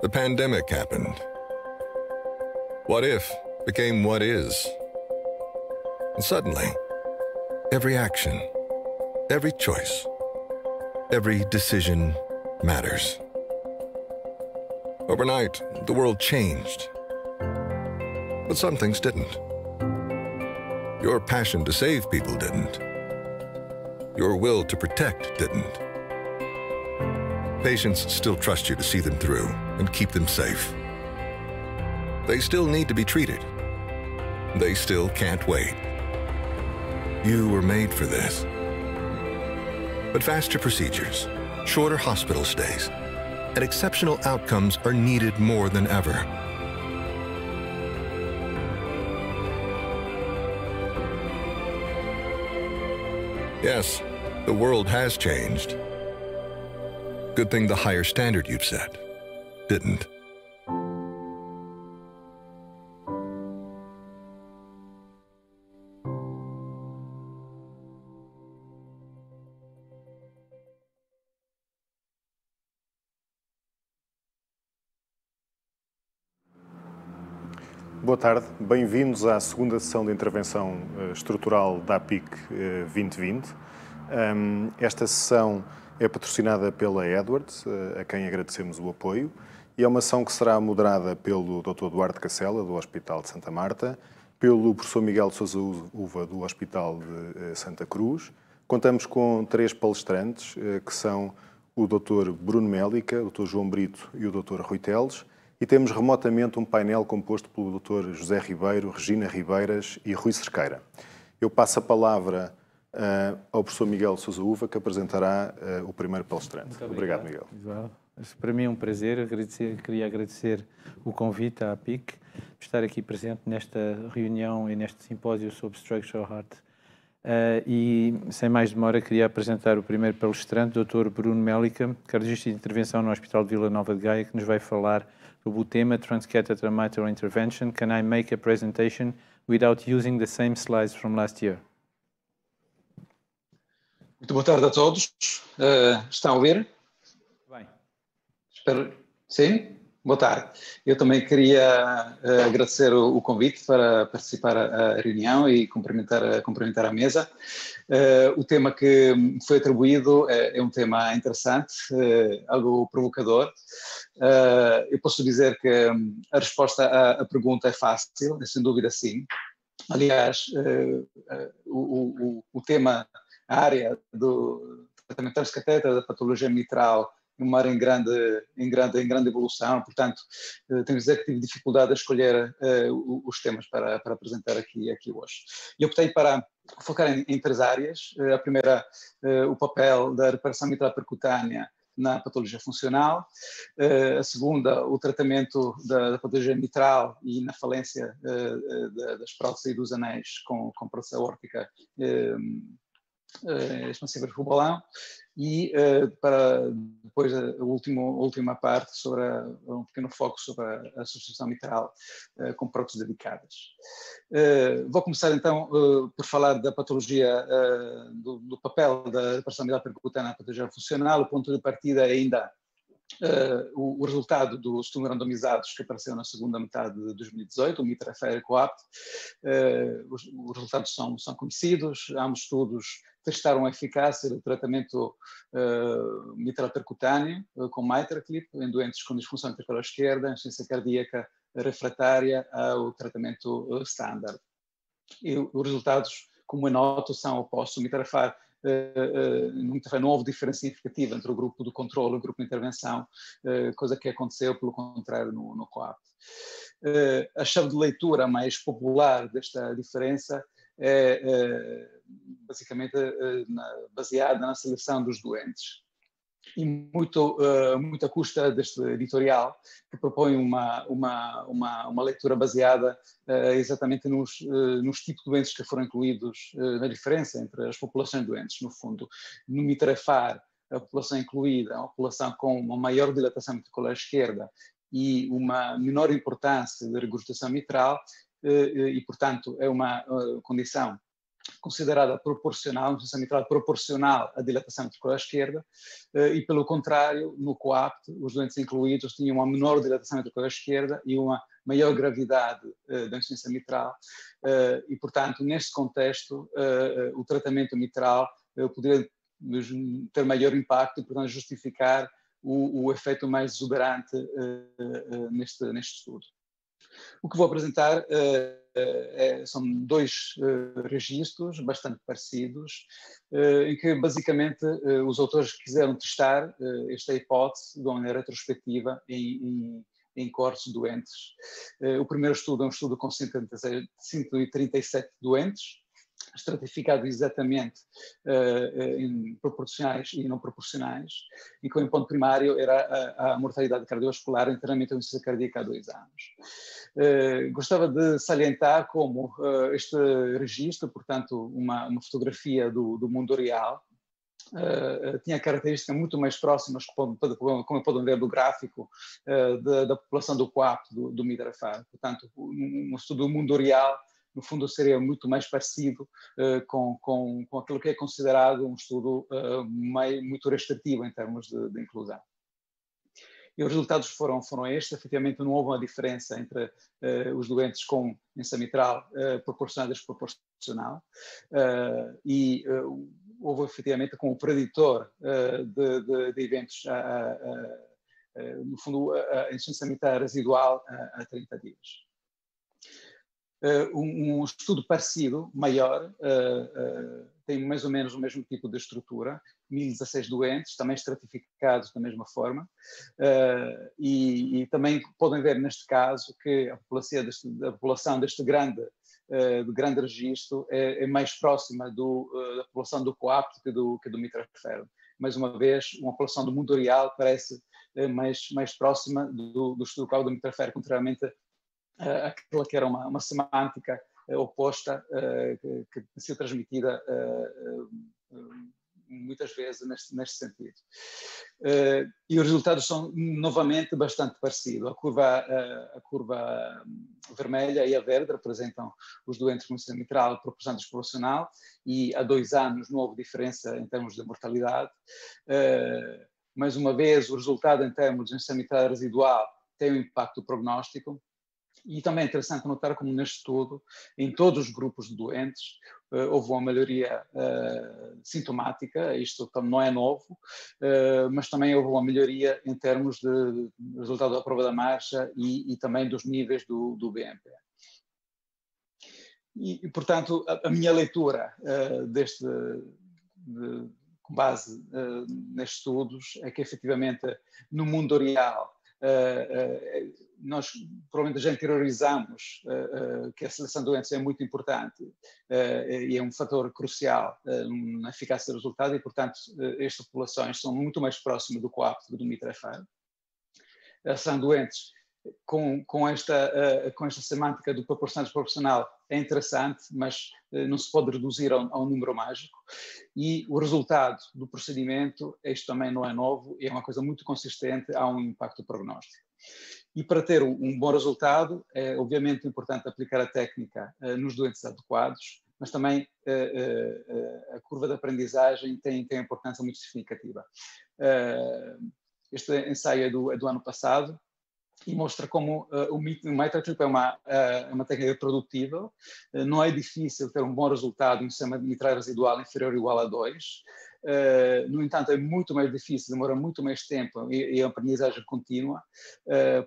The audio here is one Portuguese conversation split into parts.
The pandemic happened. What if became what is. And suddenly, every action, every choice, every decision matters. Overnight, the world changed. But some things didn't. Your passion to save people didn't. Your will to protect didn't. Patients still trust you to see them through and keep them safe. They still need to be treated. They still can't wait. You were made for this. But faster procedures, shorter hospital stays, and exceptional outcomes are needed more than ever. Yes, the world has changed. Good thing the higher standard you've set didn't. Boa tarde, bem-vindos à segunda sessão de intervenção estrutural da APIC 2020. Esta sessão é patrocinada pela Edwards, a quem agradecemos o apoio, e é uma sessão que será moderada pelo Dr. Duarte Cacela, do Hospital de Santa Marta, pelo Professor Miguel de Sousa Uva, do Hospital de Santa Cruz. Contamos com 3 palestrantes, que são o Dr. Bruno Mélica, o Dr. João Brito e o Dr. Rui Teles. E temos remotamente um painel composto pelo Dr. José Ribeiro, Regina Ribeiras e Rui Cerqueira. Eu passo a palavra ao professor Miguel Sousa Uva, que apresentará o primeiro palestrante. Muito obrigado, Miguel. Para mim é um prazer. Queria agradecer o convite à APIC, estar aqui presente nesta reunião e neste simpósio sobre Structural Heart. E, sem mais demora, queria apresentar o primeiro palestrante, o Dr. Bruno Mélica, cardiologista de intervenção no Hospital de Vila Nova de Gaia, que nos vai falar sobre o tema Transcatheter Mitral Intervention. Can I make a presentation without using the same slides from last year? Muito boa tarde a todos. Estão a ouvir? Bem. Espero. Sim? Boa tarde. Eu também queria agradecer o convite para participar da reunião e cumprimentar a mesa. O tema que foi atribuído é um tema interessante, algo provocador. Eu posso dizer que a resposta à pergunta é fácil, sem dúvida sim. Aliás, o tema, a área do tratamento transcatéter da patologia mitral, uma área em grande evolução, portanto, tenho que dizer que tive dificuldade a escolher os temas para apresentar aqui hoje. E optei para focar em 3 áreas. A primeira, o papel da reparação mitral percutânea na patologia funcional. A segunda, o tratamento da patologia mitral e na falência das próteses e dos anéis com prótese aórtica expansivas por balão, e para depois a última parte sobre um pequeno foco sobre a substituição mitral com próteses dedicadas. Vou começar então por falar da patologia, do papel da reparação mitral percutânea na patologia funcional. O ponto de partida é ainda o resultado dos estudos randomizados que apareceu na segunda metade de 2018, o MITRA-FR COAPT. Os resultados são conhecidos. Ambos estudos testaram a eficácia do tratamento mitral percutâneo com MitraClip em doentes com disfunção ventricular esquerda, insuficiência cardíaca refratária ao tratamento standard. E os resultados, como eu noto, são opostos. O MITRA-FR não houve diferença significativa entre o grupo do controle e o grupo de intervenção, coisa que aconteceu, pelo contrário, no COAPT. A chave de leitura mais popular desta diferença é basicamente baseada na seleção dos doentes. E muito à custa deste editorial, que propõe uma leitura baseada exatamente nos tipos de doentes que foram incluídos, na diferença entre as populações doentes. No fundo, no MITRA-FR, a população incluída é uma população com uma maior dilatação ventricular esquerda e uma menor importância de regurgitação mitral, e, portanto, é uma condição considerada proporcional, uma insuficiência mitral proporcional à dilatação ventricular esquerda, e pelo contrário, no COAPT, os doentes incluídos tinham uma menor dilatação ventricular esquerda e uma maior gravidade da insuficiência mitral, e portanto, neste contexto, o tratamento mitral poderia ter maior impacto e, portanto, justificar o efeito mais exuberante neste estudo. O que vou apresentar são dois registros bastante parecidos, em que basicamente os autores quiseram testar esta hipótese de uma maneira retrospectiva em cohortes doentes. O primeiro estudo é um estudo com 137 doentes, estratificado exatamente em proporcionais e não proporcionais, e com o ponto primário era a mortalidade cardiovascular inteiramente a insuficiência cardíaca há 2 anos. Gostava de salientar como este registro, portanto, uma fotografia do mundo real, tinha características muito mais próximas, como podem ver do gráfico, da população do COAPT, do MITRA-FR. Portanto, um estudo do mundo real, no fundo, seria muito mais parecido com aquilo que é considerado um estudo muito restritivo em termos de inclusão. E os resultados foram estes. Efetivamente, não houve uma diferença entre os doentes com insuficiência mitral proporcional e desproporcional, e houve efetivamente como preditor de eventos, no fundo, a insuficiência mitral residual a 30 dias. Um estudo parecido, maior, tem mais ou menos o mesmo tipo de estrutura, 1016 doentes, também estratificados da mesma forma, e também podem ver neste caso que a população deste grande registro é mais próxima da população do COAPT que do MITRA-FR. Mais uma vez, uma população do mundo real parece mais próxima do estudo do MITRA-FR, contrariamente aquela que era uma semântica oposta que se transmitida muitas vezes neste sentido. E os resultados são novamente bastante parecidos. A curva vermelha e a verde representam os doentes com insuficiência mitral proporcional desproporcional, e há 2 anos não houve diferença em termos de mortalidade. Mais uma vez, o resultado em termos de insuficiência mitral residual tem um impacto prognóstico. E também é interessante notar como neste estudo, em todos os grupos de doentes, houve uma melhoria sintomática. Isto não é novo, mas também houve uma melhoria em termos de resultado da prova da marcha e também dos níveis do BNP. E portanto, a minha leitura com base nestes estudos é que efetivamente no mundo real nós provavelmente já interiorizamos que a seleção de doentes é muito importante e é um fator crucial na eficácia do resultado, e portanto estas populações são muito mais próximas do COAPT do que do MITRA-FR. A seleção de doentes com esta semântica do proporcional e desproporcional é interessante, mas não se pode reduzir a um número mágico. E o resultado do procedimento, isto também não é novo, é uma coisa muito consistente, há um impacto prognóstico. E para ter um bom resultado, é obviamente importante aplicar a técnica nos doentes adequados, mas também a curva de aprendizagem tem uma importância muito significativa. Este ensaio é do ano passado, e mostra como o MitraClip é uma técnica produtiva. Não é difícil ter um bom resultado em insuficiência mitral residual inferior ou igual a 2. No entanto, é muito mais difícil, demora muito mais tempo e a aprendizagem contínua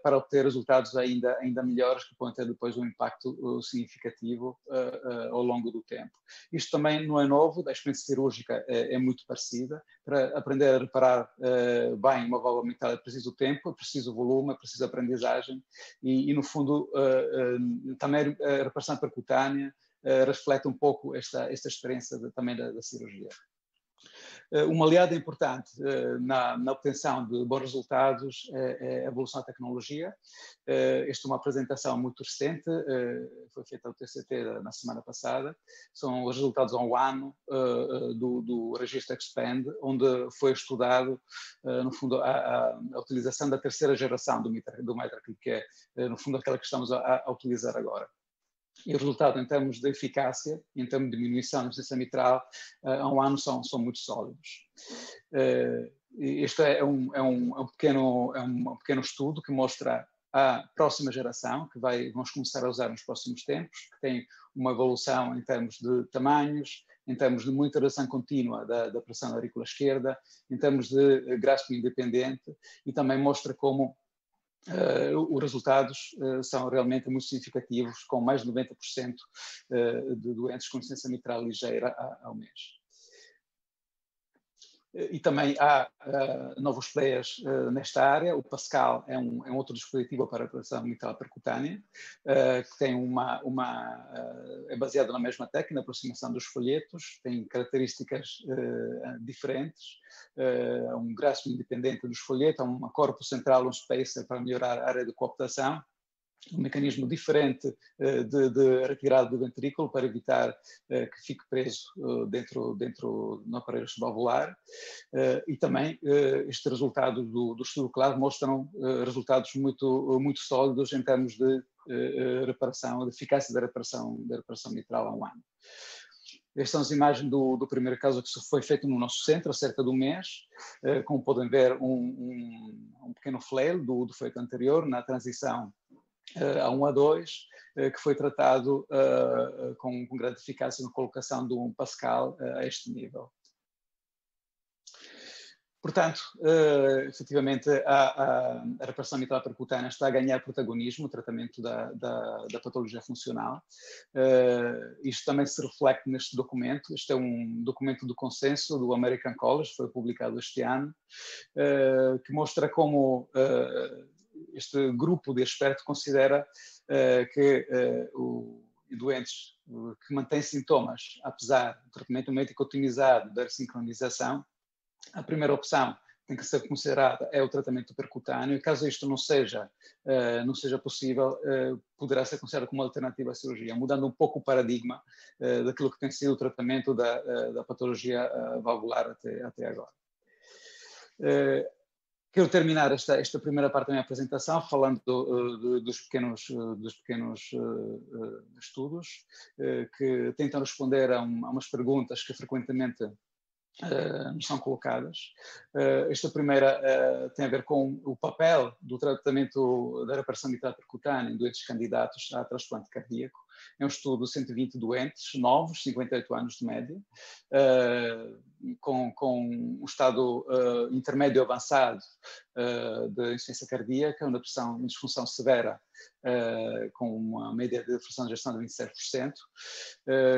para obter resultados ainda melhores, que podem ter depois um impacto significativo ao longo do tempo. Isto também não é novo, a experiência cirúrgica é muito parecida. Para aprender a reparar bem uma válvula mitral é preciso tempo, é preciso volume, é preciso aprendizagem e no fundo, também a reparação percutânea reflete um pouco esta experiência também da cirurgia. Uma aliada importante na obtenção de bons resultados é a evolução da tecnologia. Esta é uma apresentação muito recente, foi feita ao TCT na semana passada. São os resultados há um ano do registro Expand, onde foi estudado, no fundo, a utilização da terceira geração do MitraClip, que é, no fundo, aquela que estamos a utilizar agora. E o resultado, em termos de eficácia, em termos de diminuição da resistência mitral, a um ano são muito sólidos. Este é um pequeno estudo que mostra a próxima geração, que vamos começar a usar nos próximos tempos, que tem uma evolução em termos de tamanhos, em termos de monitoração contínua da pressão aurícula esquerda, em termos de grasping independente, e também mostra como os resultados são realmente muito significativos, com mais de 90% de doentes com insuficiência mitral ligeira ao mês. E também há novos players nesta área. O Pascal é um outro dispositivo para a pressão mitral percutânea, que tem é baseado na mesma técnica, na aproximação dos folhetos, tem características diferentes, um grasping independente dos folhetos, um corpo central, um spacer para melhorar a área de cooptação, um mecanismo diferente de retirada do ventrículo para evitar que fique preso dentro no aparelho valvular, e também este resultado do estudo CLAV mostram resultados muito sólidos em termos de reparação, de eficácia da reparação mitral a um ano. Estas são as imagens do primeiro caso que foi feito no nosso centro há cerca de um mês. Como podem ver, um pequeno flail do feito anterior na transição a 1 a 2, que foi tratado com grande eficácia na colocação de um Pascal a este nível. Portanto, efetivamente, a reparação mitral percutânea está a ganhar protagonismo no tratamento da patologia funcional. Isto também se reflete neste documento. Este é um documento de consenso do American College, foi publicado este ano, que mostra como este grupo de expertos considera que doentes que mantêm sintomas, apesar do tratamento médico otimizado da sincronização, a primeira opção tem que ser considerada é o tratamento percutâneo, e caso isto não seja possível, poderá ser considerado como alternativa à cirurgia, mudando um pouco o paradigma daquilo que tem sido o tratamento da patologia valvular até agora. Quero terminar esta primeira parte da minha apresentação falando dos pequenos estudos que tentam responder a umas perguntas que frequentemente nos são colocadas. Esta primeira tem a ver com o papel do tratamento da reparação mitral percutânea em doentes candidatos a transplante cardíaco. É um estudo de 120 doentes novos, 58 anos de média, com um estado intermédio avançado de insuficiência cardíaca, uma disfunção severa, com uma média de fração de ejeção de 27%,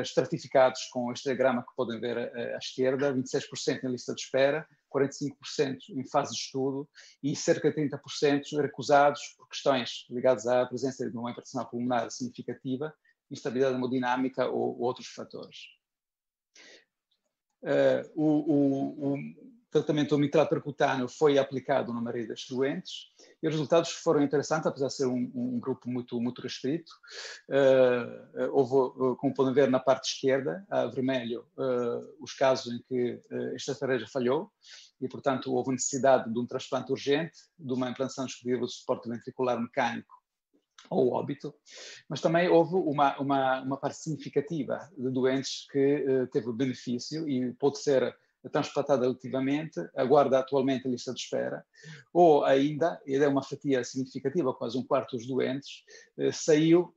estratificados com este diagrama que podem ver à esquerda, 26% em lista de espera, 45% em fase de estudo e cerca de 30% recusados por questões ligadas à presença de uma hipertensão pulmonar significativa, instabilidade hemodinâmica ou outros fatores. O tratamento mitral percutâneo foi aplicado na maioria destes doentes e os resultados foram interessantes, apesar de ser um grupo muito restrito. Houve, como podem ver na parte esquerda, a vermelho, os casos em que esta estratégia falhou e, portanto, houve necessidade de um transplante urgente, de uma implantação dispositiva de suporte ventricular mecânico ou óbito, mas também houve uma parte significativa de doentes que teve benefício e pôde ser transplantada eletivamente, aguarda atualmente a lista de espera, ou ainda, e é uma fatia significativa, quase um quarto dos doentes, saiu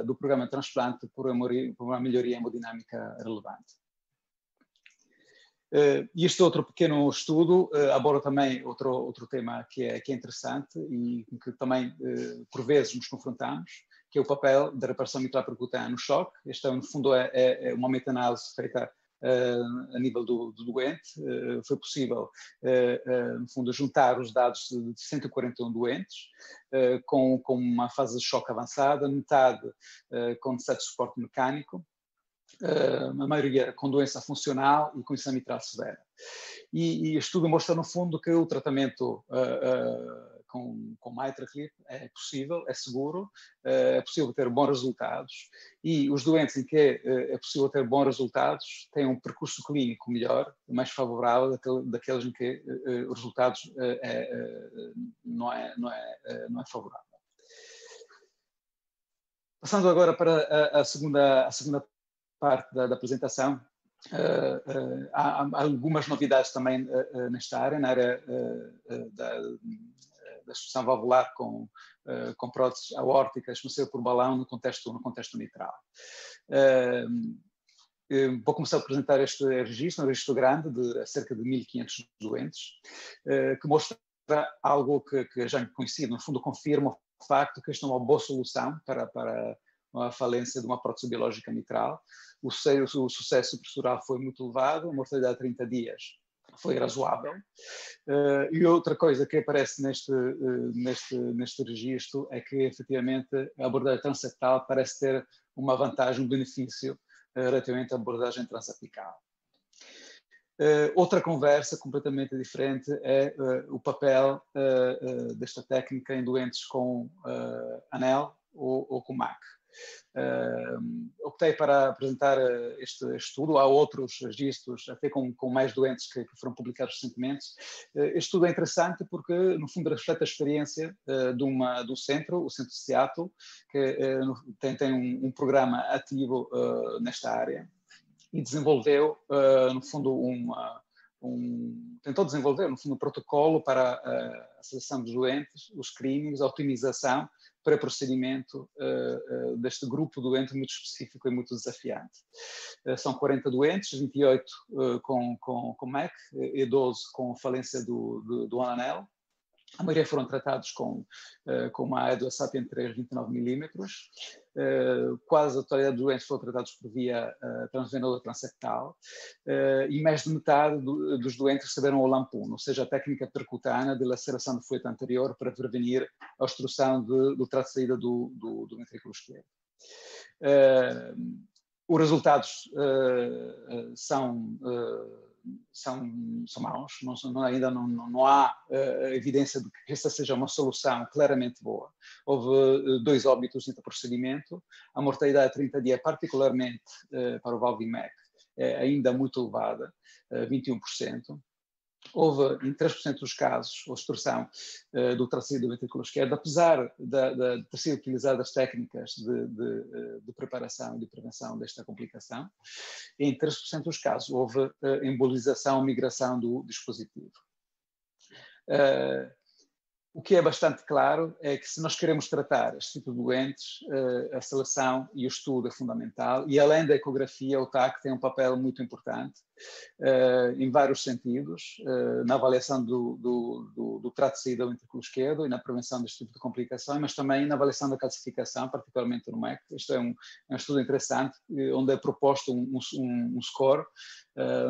do programa de transplante por uma melhoria hemodinâmica relevante. E este outro pequeno estudo aborda também outro tema que é interessante e com que também por vezes nos confrontamos, que é o papel da reparação mitral percutânea no choque. Este, no fundo, é uma meta-análise feita a nível do doente. Foi possível, no fundo, juntar os dados de 141 doentes com uma fase de choque avançada, metade com necessidade de suporte mecânico, a maioria com doença funcional e com insuficiência mitral severa. E o estudo mostra, no fundo, que o tratamento com MitraClip é possível, é seguro, é possível ter bons resultados, e os doentes em que é possível ter bons resultados têm um percurso clínico melhor, mais favorável daqueles em que os resultados não é favorável. Passando agora para a segunda parte da apresentação, há algumas novidades também nesta área, na área da sucção valvular com próteses aórticas no seio por balão no contexto mitral. Vou começar a apresentar este registro, um registro grande de cerca de 1.500 doentes, que mostra algo que já é conhecido, no fundo confirma o facto que esta é uma boa solução para a falência de uma prótese biológica mitral. O sucesso pressural foi muito elevado, a mortalidade de 30 dias foi razoável. E outra coisa que aparece neste registro é que, efetivamente, a abordagem transeptal parece ter uma vantagem, um benefício relativamente à abordagem transapical. Outra conversa completamente diferente é o papel desta técnica em doentes com ANEL ou com MAC. Optei para apresentar este estudo. Há outros registros, até com mais doentes que foram publicados recentemente. Este estudo é interessante porque, no fundo, reflete a experiência do centro, o Centro de Seattle, que tem um programa ativo nesta área e desenvolveu, no fundo, tentou desenvolver, no fundo, um protocolo para a seleção dos doentes, os screenings, a otimização para procedimento deste grupo doente muito específico e muito desafiante. São 40 doentes, 28 com MEC e 12 com falência do anel. A maioria foram tratados com uma AEDO Sapien 3 29 mm. Quase a totalidade dos doentes foram tratados por via transvenosa transeptal e mais de metade dos doentes receberam o LAMP-1, ou seja, a técnica percutânea de laceração do folheto anterior para prevenir a obstrução do trato de saída do ventrículo esquerdo. Os resultados são maus, ainda não há evidência de que esta seja uma solução claramente boa. Houve 2 óbitos neste procedimento, a mortalidade de 30 dias, particularmente para o Valvimec, é ainda muito elevada, 21%. Houve, em 3% dos casos, obstrução do trato do ventrículo esquerdo, apesar de ter sido utilizadas técnicas de preparação e de prevenção desta complicação. Em 3% dos casos, houve embolização, migração do dispositivo. O que é bastante claro é que, se nós queremos tratar este tipo de doentes, a seleção e o estudo é fundamental, e além da ecografia, o TAC tem um papel muito importante em vários sentidos, na avaliação do trato de saída do ventrículo esquerdo e na prevenção deste tipo de complicações, mas também na avaliação da calcificação, particularmente no MEC. Isto é um estudo interessante, onde é proposto um score,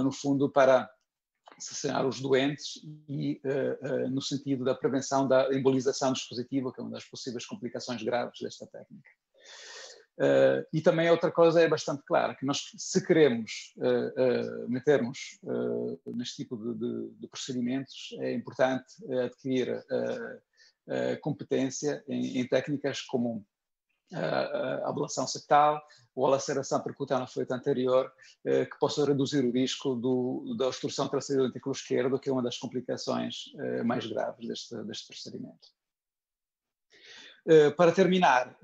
no fundo, para selecionar os doentes e no sentido da prevenção da embolização do dispositivo, que é uma das possíveis complicações graves desta técnica. E também outra coisa é bastante clara, que nós, se queremos metermos neste tipo de procedimentos, é importante adquirir competência em técnicas como a ablação septal ou a laceração percutânea no folheto anterior, que possa reduzir o risco da obstrução traseira do ventrículo esquerdo, que é uma das complicações mais graves deste procedimento. Para terminar,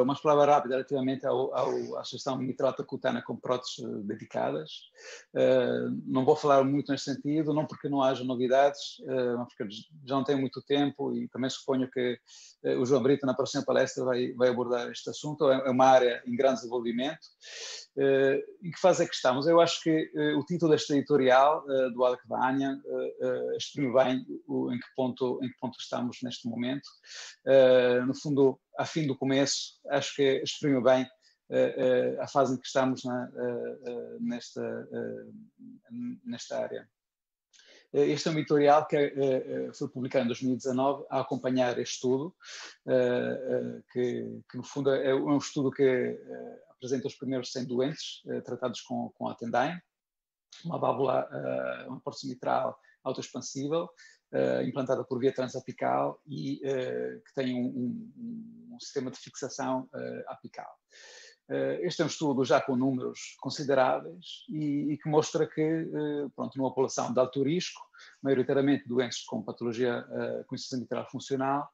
umas palavras rápidas relativamente à sugestão mitral percutânea com próteses dedicadas. Não vou falar muito nesse sentido, não porque não haja novidades, mas porque já não tenho muito tempo e também suponho que o João Brito, na próxima palestra, vai abordar este assunto. É uma área em grande desenvolvimento. Em que fase é que estamos? Eu acho que o título deste editorial, do Alec Vanian, exprime bem em que ponto estamos neste momento. No fundo, a fim do começo, acho que exprime bem a fase em que estamos nesta área. Este é um editorial que foi publicado em 2019 a acompanhar este estudo, que no fundo é um estudo que apresenta os primeiros 100 doentes tratados com a Tendyne, uma válvula, uma prótese mitral autoexpansível, implantada por via transapical e que tem um sistema de fixação apical. Este é um estudo já com números consideráveis e que mostra que, pronto, numa população de alto risco, maioritariamente doentes com patologia com insuficiência mitral funcional,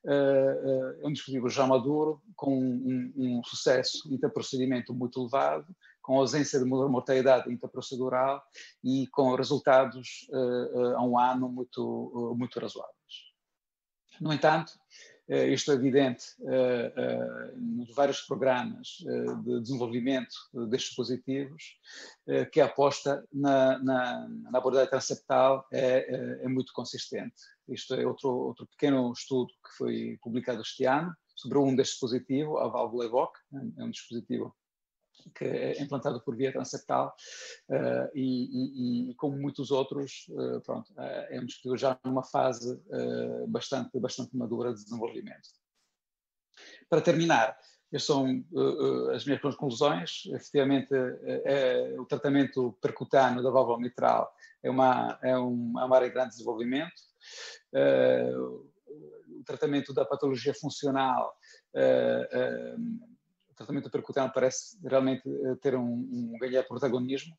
é um dispositivo já maduro, com um sucesso interprocedimento muito elevado, com ausência de mortalidade interprocedural e com resultados a um ano muito razoáveis. No entanto, isto é evidente nos vários programas de desenvolvimento destes dispositivos, que a aposta na abordagem transeptal é muito consistente. Isto é outro pequeno estudo que foi publicado este ano sobre um destes dispositivos, a válvula EVOC, é um dispositivo que é implantado por via transeptal e como muitos outros, pronto, é um dispositivo já numa fase bastante madura de desenvolvimento. Para terminar, estas são as minhas conclusões. Efetivamente, o tratamento percutâneo da válvula mitral é uma área de grande desenvolvimento. O tratamento da patologia funcional, o tratamento percutâneo parece realmente ter ganhar protagonismo.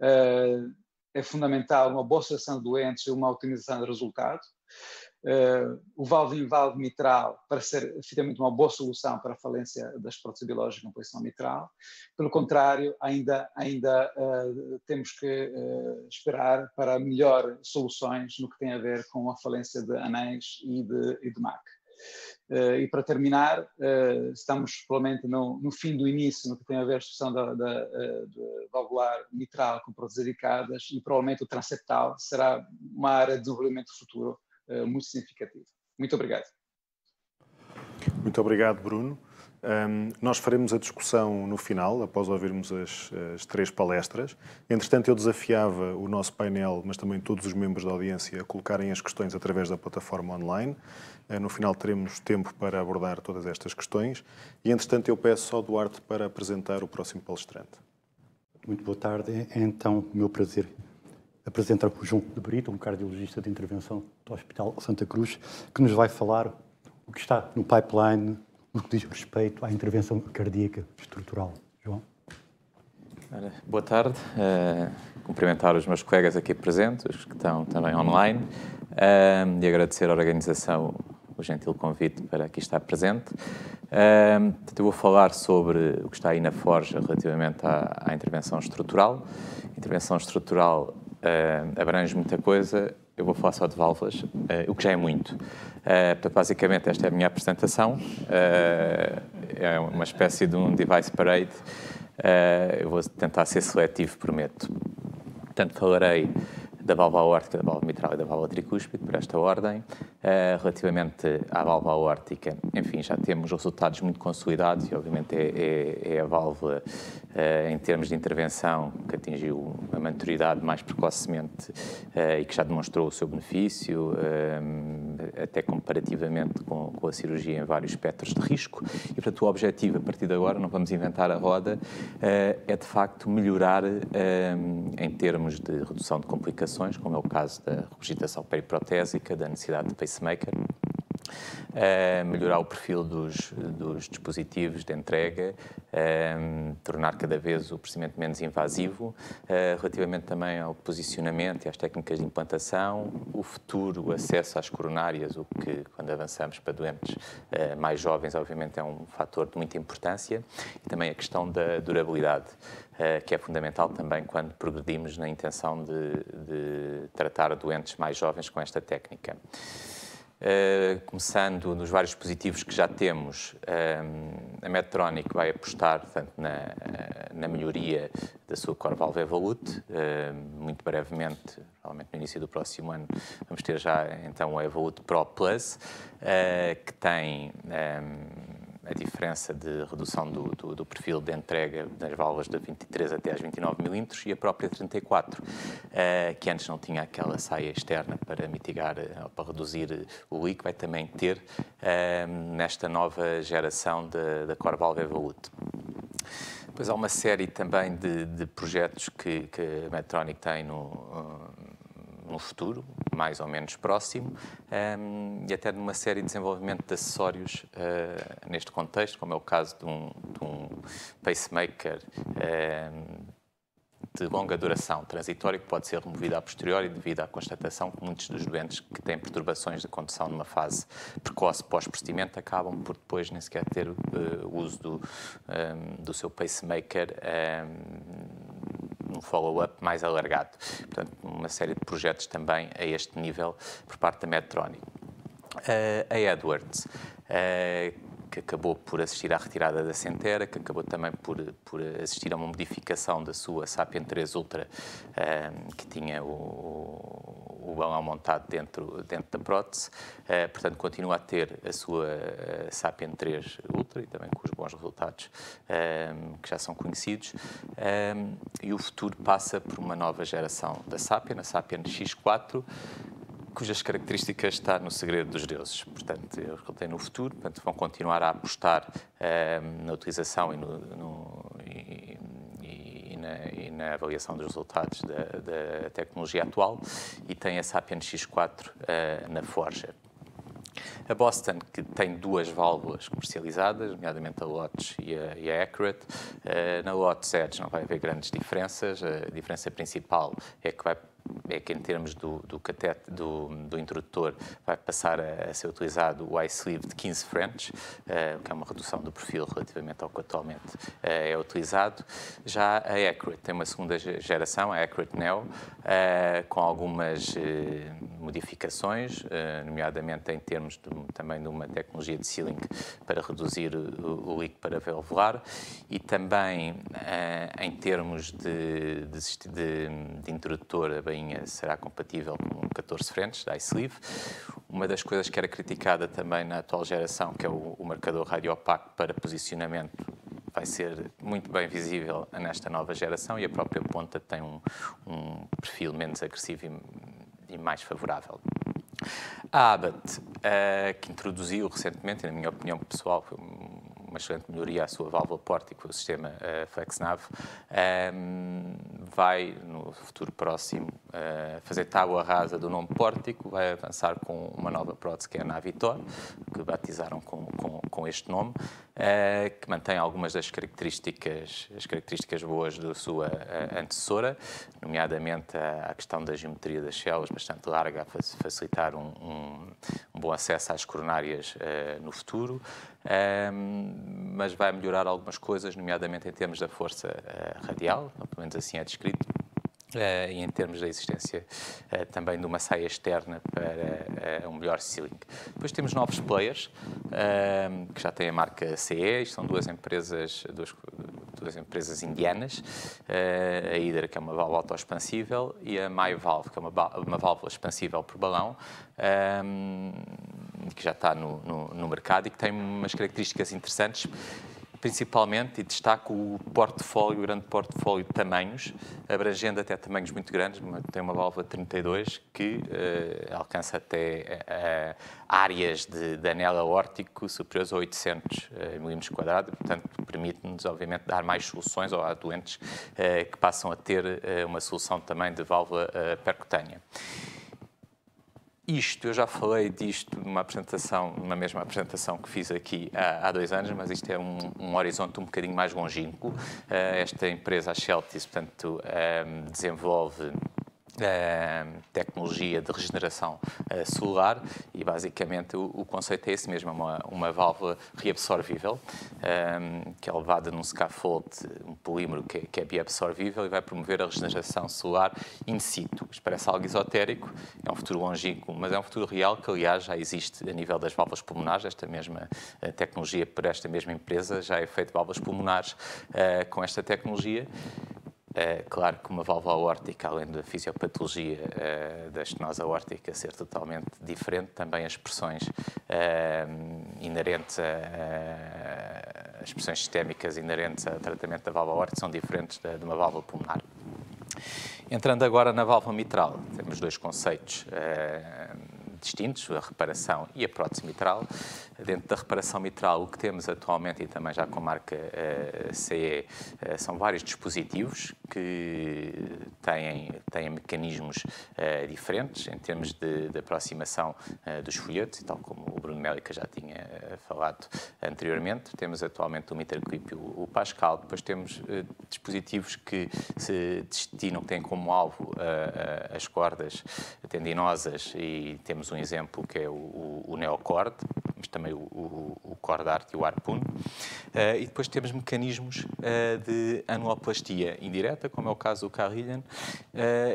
É fundamental uma boa seleção de doentes e uma otimização do resultado. O valve-in-valve mitral parece ser efetivamente uma boa solução para a falência das próteses biológicas com posição mitral. Pelo contrário, ainda temos que esperar para melhores soluções no que tem a ver com a falência de anéis e de MAC. E para terminar, estamos provavelmente no fim do início no que tem a ver com a solução da valvular mitral com próteses dedicadas e provavelmente o transeptal será uma área de desenvolvimento futuro muito significativo. Muito obrigado. Muito obrigado, Bruno. Nós faremos a discussão no final, após ouvirmos as 3 palestras. Entretanto, eu desafiava o nosso painel, mas também todos os membros da audiência, a colocarem as questões através da plataforma online. No final teremos tempo para abordar todas estas questões. E, entretanto, eu peço ao Duarte para apresentar o próximo palestrante. Muito boa tarde. É então o meu prazer apresentar o João de Brito, um cardiologista de intervenção do Hospital Santa Cruz, que nos vai falar o que está no pipeline no que diz respeito à intervenção cardíaca estrutural. João? Boa tarde. Cumprimentar os meus colegas aqui presentes, os que estão também online, e agradecer à organização o gentil convite para aqui estar presente. Eu vou falar sobre o que está aí na forja relativamente à intervenção estrutural. A intervenção estrutural abrange muita coisa. Eu vou falar só de válvulas, o que já é muito. Portanto, basicamente, esta é a minha apresentação. É uma espécie de um device parade. Eu vou tentar ser seletivo, prometo. Portanto, falarei da válvula aórtica, da válvula mitral e da válvula tricúspide, por esta ordem. Relativamente à válvula aórtica, enfim, já temos resultados muito consolidados e, obviamente, é a válvula, em termos de intervenção, que atingiu a maturidade mais precocemente e que já demonstrou o seu benefício, até comparativamente com a cirurgia em vários espectros de risco. E, portanto, o objetivo, a partir de agora, não vamos inventar a roda, é, de facto, melhorar em termos de redução de complicações, como é o caso da regurgitação periprotésica, da necessidade de pacemaker, melhorar o perfil dos dispositivos de entrega, tornar cada vez o procedimento menos invasivo, relativamente também ao posicionamento e às técnicas de implantação, o futuro acesso às coronárias, o que, quando avançamos para doentes mais jovens, obviamente é um fator de muita importância, e também a questão da durabilidade, que é fundamental também quando progredimos na intenção de tratar doentes mais jovens com esta técnica. Começando nos vários dispositivos que já temos, a Medtronic vai apostar, portanto, na melhoria da sua Core Valve Evolute. Muito brevemente, provavelmente no início do próximo ano, vamos ter já então o Evolute Pro Plus, que tem a diferença de redução do perfil de entrega das válvulas de 23 até às 29 milímetros e a própria 34, que antes não tinha aquela saia externa para mitigar, para reduzir o leak, vai também ter nesta nova geração da Core Valve Evolute. Depois há uma série também de projetos que a Medtronic tem no futuro, mais ou menos próximo, e até numa série de desenvolvimento de acessórios neste contexto, como é o caso de um pacemaker de longa duração, transitório, que pode ser removido a posteriori devido à constatação que muitos dos doentes que têm perturbações de condução numa fase precoce pós-procedimento acabam por depois nem sequer ter o uso do seu pacemaker num follow-up mais alargado. Portanto, uma série de projetos também a este nível por parte da Medtronic. A Edwards, que acabou por assistir à retirada da Centera, que acabou também por assistir a uma modificação da sua Sapien 3 Ultra, que tinha o balão montado dentro da prótese. Portanto, continua a ter a sua Sapien 3 Ultra e também com os bons resultados que já são conhecidos. E o futuro passa por uma nova geração da Sapien, a Sapien X4, cujas características está no segredo dos deuses. Portanto, eles têm no futuro, portanto, vão continuar a apostar na utilização e na avaliação dos resultados da tecnologia atual, e tem a Sapien X4 na forja. A Boston, que tem duas válvulas comercializadas, nomeadamente a Lotus e a Accurate. Na Lotus Edge não vai haver grandes diferenças. A diferença principal é que em termos do introdutor vai passar a ser utilizado o iSleeve de 15 French, que é uma redução do perfil relativamente ao que atualmente é utilizado. Já a Accurate tem uma segunda geração, a Accurate Neo, com algumas modificações, nomeadamente em termos também de uma tecnologia de sealing para reduzir o leak paravalvular, e também em termos de introdutor, a bainha será compatível com 14 frentes da iSleeve. Uma das coisas que era criticada também na atual geração, que é o marcador radiopaco para posicionamento, vai ser muito bem visível nesta nova geração, e a própria ponta tem um perfil menos agressivo e mais favorável. A Abbott, que introduziu recentemente, na minha opinião pessoal, foi uma excelente melhoria à sua válvula pórtico, o sistema FlexNav, vai, no futuro próximo, fazer tábua rasa do nome pórtico, vai avançar com uma nova prótese, que é a Navitor, que batizaram com este nome, que mantém algumas das características boas da sua antecessora, nomeadamente a questão da geometria das células, bastante larga, a facilitar um bom acesso às coronárias no futuro, mas vai melhorar algumas coisas, nomeadamente em termos da força radial, pelo menos assim é descrito, e em termos da existência também de uma saia externa para um melhor sealing. Depois temos novos players, que já têm a marca CE, são duas empresas indianas, a Hydra, que é uma válvula autoexpansível, e a MyValve, que é uma válvula expansível por balão, que já está no mercado e que tem umas características interessantes, principalmente, e destaco o grande portfólio de tamanhos, abrangendo até tamanhos muito grandes. Tem uma válvula 32 que alcança até áreas de anel aórtico superiores a 800 milímetros quadrados, portanto, permite-nos, obviamente, dar mais soluções a doentes que passam a ter uma solução também de válvula percutânea. Eu já falei disto numa mesma apresentação que fiz aqui há 2 anos, mas isto é um horizonte um bocadinho mais longínquo. Esta empresa, a Sheltis, portanto, desenvolve tecnologia de regeneração celular, e basicamente o conceito é esse mesmo, uma válvula reabsorvível, que é levada num scaffold, um polímero que é biabsorvível, e vai promover a regeneração celular in situ. Isto parece algo esotérico, é um futuro longínquo, mas é um futuro real, que aliás já existe a nível das válvulas pulmonares. Esta mesma tecnologia, por esta mesma empresa, já é feita válvulas pulmonares com esta tecnologia. Claro que uma válvula aórtica, além da fisiopatologia da estenose aórtica ser totalmente diferente, também as pressões inerentes as pressões sistémicas inerentes ao tratamento da válvula aórtica são diferentes de uma válvula pulmonar. Entrando agora na válvula mitral, temos 2 conceitos distintos, a reparação e a prótese mitral. Dentro da reparação mitral, o que temos atualmente, e também já com a marca CE, são vários dispositivos que têm mecanismos diferentes em termos de aproximação dos folhetos, e tal como o Bruno Mélica já tinha falado anteriormente. Temos atualmente o MitraQuip e o Pascal. Depois temos dispositivos que se destinam, têm como alvo as cordas tendinosas, e temos um exemplo que é o Neocord, mas também o CordArt e o Harpoon. E depois temos mecanismos de anuloplastia indireta, como é o caso do Carrillion,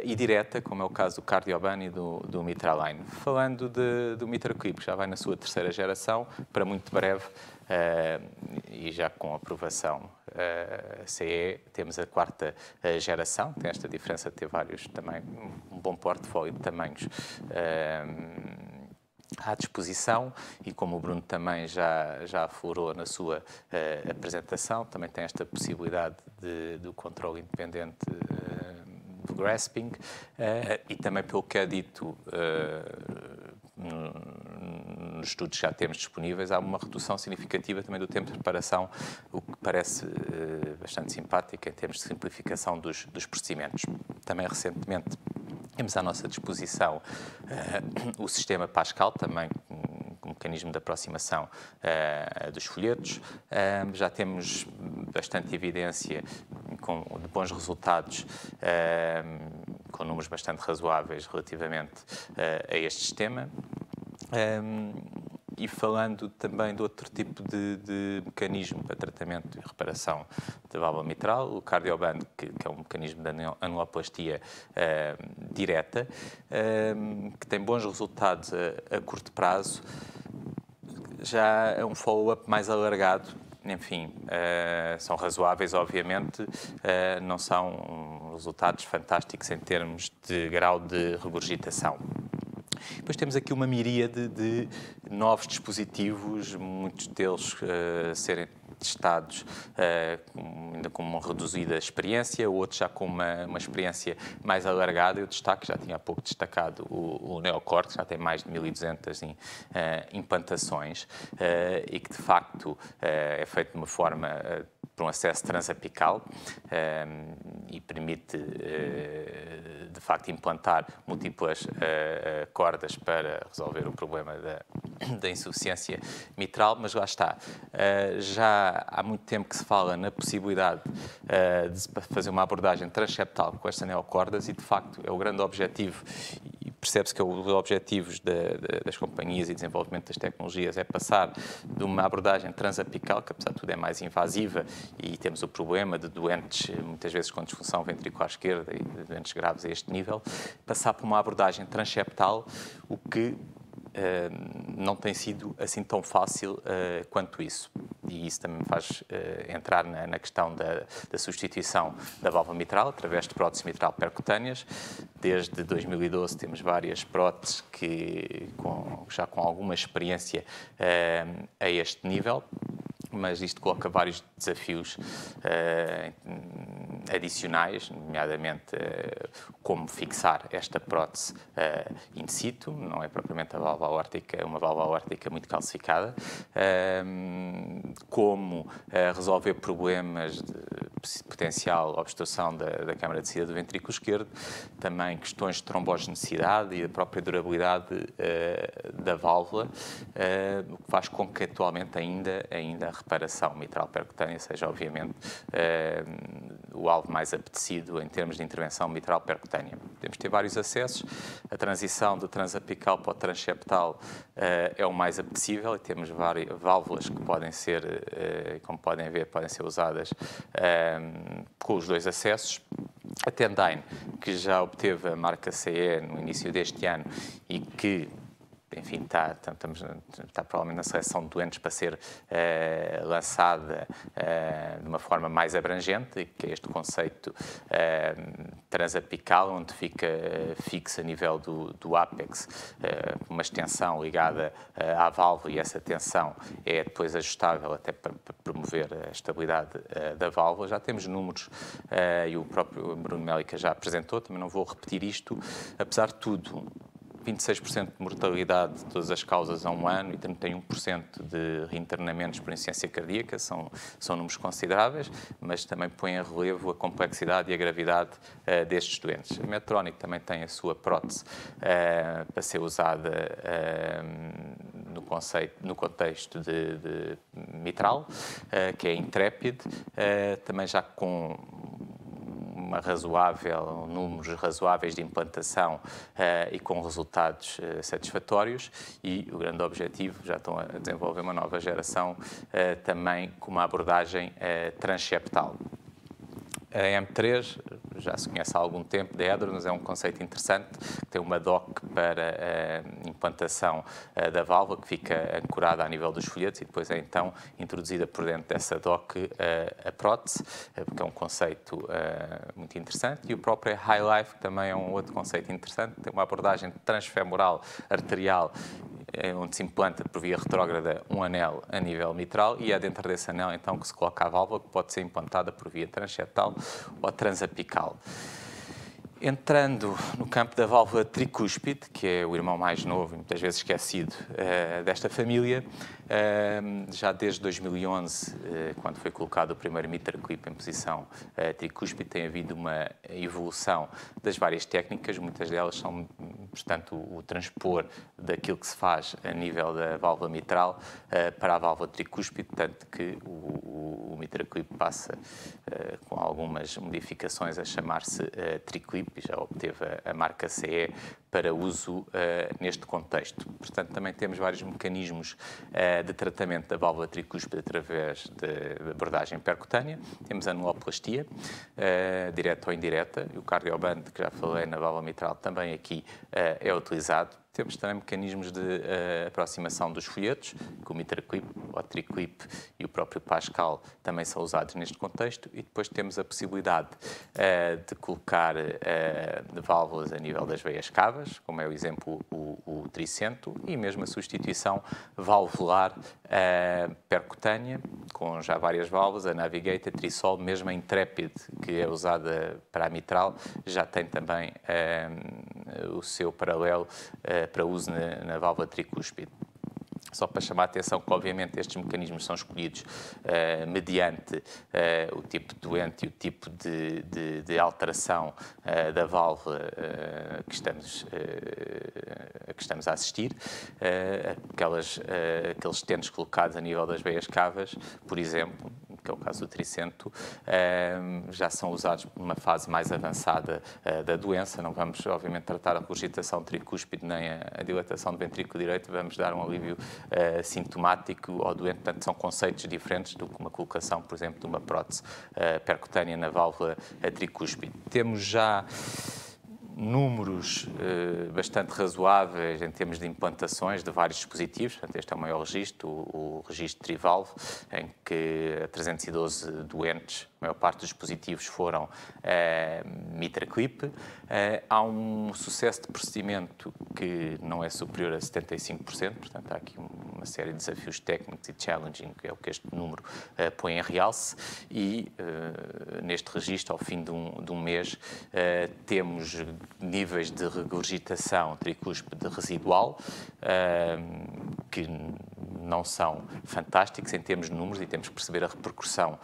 e direta, como é o caso do Cardioban e do Mitraline. Falando do MitraQuip, que já vai na sua terceira geração, para muito breve, e já com aprovação CE, temos a quarta geração. Tem esta diferença de ter vários, também um bom portfólio de tamanhos à disposição, e como o Bruno também já aflorou na sua apresentação, também tem esta possibilidade do controle independente do grasping, e também, pelo que é dito nos estudos que já temos disponíveis, há uma redução significativa também do tempo de preparação, o que parece bastante simpático em termos de simplificação dos procedimentos. Também recentemente temos à nossa disposição o sistema Pascal, também com mecanismo de aproximação dos folhetos. Já temos bastante evidência de bons resultados, com números bastante razoáveis relativamente a este sistema. E falando também de outro tipo de mecanismo para tratamento e reparação da válvula mitral, o Cardioban, que é um mecanismo de anuloplastia direta, que tem bons resultados a curto prazo, já é um follow-up mais alargado. Enfim, são razoáveis, obviamente, não são resultados fantásticos em termos de grau de regurgitação. Depois temos aqui uma miríade de novos dispositivos, muitos deles serem testados ainda com uma reduzida experiência, outros já com uma experiência mais alargada. Eu destaco, já tinha há pouco destacado o Neocord, que já tem mais de 1.200 implantações, e que de facto é feito de uma forma por um acesso transapical, e permite de facto implantar múltiplas cordas para resolver o problema da insuficiência mitral. Mas lá está, já há muito tempo que se fala na possibilidade de fazer uma abordagem transeptal com estas neocordas, e de facto é o grande objetivo, e percebe-se que é um dos objetivos das companhias e desenvolvimento das tecnologias, é passar de uma abordagem transapical, que apesar de tudo é mais invasiva, e temos o problema de doentes, muitas vezes com disfunção ventricular esquerda e de doentes graves a este nível, passar por uma abordagem transeptal, o que não tem sido assim tão fácil quanto isso. E isso também me faz entrar na questão da substituição da válvula mitral através de próteses mitral percutâneas. Desde 2012 temos várias próteses que já com alguma experiência a este nível, mas isto coloca vários desafios adicionais, nomeadamente como fixar esta prótese in situ, não é propriamente a válvula aórtica, é uma válvula aórtica muito calcificada, como resolver problemas de potencial obstrução da câmara de descida do ventrículo esquerdo, também questões de trombogenicidade e a própria durabilidade da válvula, o que faz com que atualmente ainda a reparação mitral percutânea seja obviamente o alvo mais apetecido em termos de intervenção mitral percutânea. Podemos ter vários acessos, a transição do transapical para o transeptal é o mais apetecível, e temos várias válvulas que podem ser, como podem ver, podem ser usadas com os dois acessos. A Tendyne, que já obteve a marca CE no início deste ano e que, enfim, está provavelmente na seleção de doentes para ser lançada de uma forma mais abrangente, que é este conceito transapical, onde fica fixo a nível do ápex, uma extensão ligada à válvula, e essa tensão é depois ajustável até para promover a estabilidade da válvula. Já temos números, e o próprio Bruno Mélica já apresentou, também não vou repetir isto. Apesar de tudo, 26% de mortalidade de todas as causas a um ano e 31% de reinternamentos por insuficiência cardíaca, são números consideráveis, mas também põe em relevo a complexidade e a gravidade destes doentes. A Medtronic também tem a sua prótese para ser usada no contexto de mitral, que é Intrepid, também já com números razoáveis de implantação e com resultados satisfatórios, e o grande objetivo, já estão a desenvolver uma nova geração também com uma abordagem transeptal. A M3 já se conhece há algum tempo da Edwards, mas é um conceito interessante, que tem uma dock para a implantação da válvula, que fica ancorada a nível dos folhetos e depois é então introduzida por dentro dessa dock a prótese, porque é um conceito muito interessante. E o próprio High Life, que também é um outro conceito interessante, tem uma abordagem transfemoral arterial, onde se implanta por via retrógrada um anel a nível mitral, e é dentro desse anel então que se coloca a válvula, que pode ser implantada por via transeptal ou transapical. Entrando no campo da válvula tricúspide, que é o irmão mais novo e muitas vezes esquecido desta família, já desde 2011, quando foi colocado o primeiro MitraClip em posição tricúspide, tem havido uma evolução das várias técnicas. Muitas delas são, portanto, o transpor daquilo que se faz a nível da válvula mitral para a válvula tricúspide, tanto que o MitraClip passa, com algumas modificações, a chamar-se TriClip, e já obteve a marca CE para uso neste contexto. Portanto, também temos vários mecanismos de tratamento da válvula tricúspide através de abordagem percutânea. Temos a anuloplastia, direta ou indireta, e o cardioband, que já falei na válvula mitral, também aqui é utilizado. Temos também mecanismos de aproximação dos folhetos, que o MitraClip, o TriClip e o próprio Pascal também são usados neste contexto, e depois temos a possibilidade de colocar válvulas a nível das veias cavas, como é o exemplo o Tricento, e mesmo a substituição valvular percutânea, com já várias válvulas, a Navigate, a Trisol, mesmo a Intrepid, que é usada para a mitral, já tem também o seu paralelo para uso na válvula tricúspide. Só para chamar a atenção que, obviamente, estes mecanismos são escolhidos mediante o tipo de doente e o tipo de alteração da válvula que estamos a assistir. Aqueles stents colocados a nível das veias cavas, por exemplo, que é o caso do Tricento, já são usados numa fase mais avançada da doença. Não vamos, obviamente, tratar a regurgitação tricúspide nem a dilatação do ventrículo direito, vamos dar um alívio sintomático ao doente. Portanto, são conceitos diferentes do que uma colocação, por exemplo, de uma prótese percutânea na válvula tricúspide. Temos já números bastante razoáveis em termos de implantações de vários dispositivos. Portanto, este é o maior registro, o registro Trivalve, em que 312 doentes, a maior parte dos dispositivos foram MitraClip. Há um sucesso de procedimento que não é superior a 75%, portanto há aqui uma série de desafios técnicos e challenging, que é o que este número põe em realce, e neste registro, ao fim de um mês, temos níveis de regurgitação tricúspide residual que não são fantásticos em termos de números, e temos que perceber a repercussão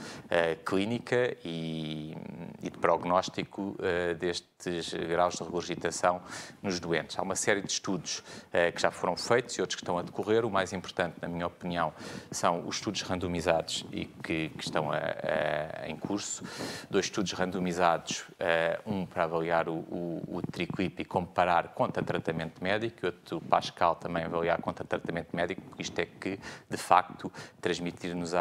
clínica e de prognóstico destes graus de regurgitação nos doentes. Há uma série de estudos que já foram feitos e outros que estão a decorrer. O mais importante, na minha opinião, são os estudos randomizados e que estão em curso. 2 estudos randomizados, um para avaliar o TriClip e comparar contra tratamento médico, e outro Pascal também avaliar contra tratamento médico, porque isto é que, de facto, transmitir-nos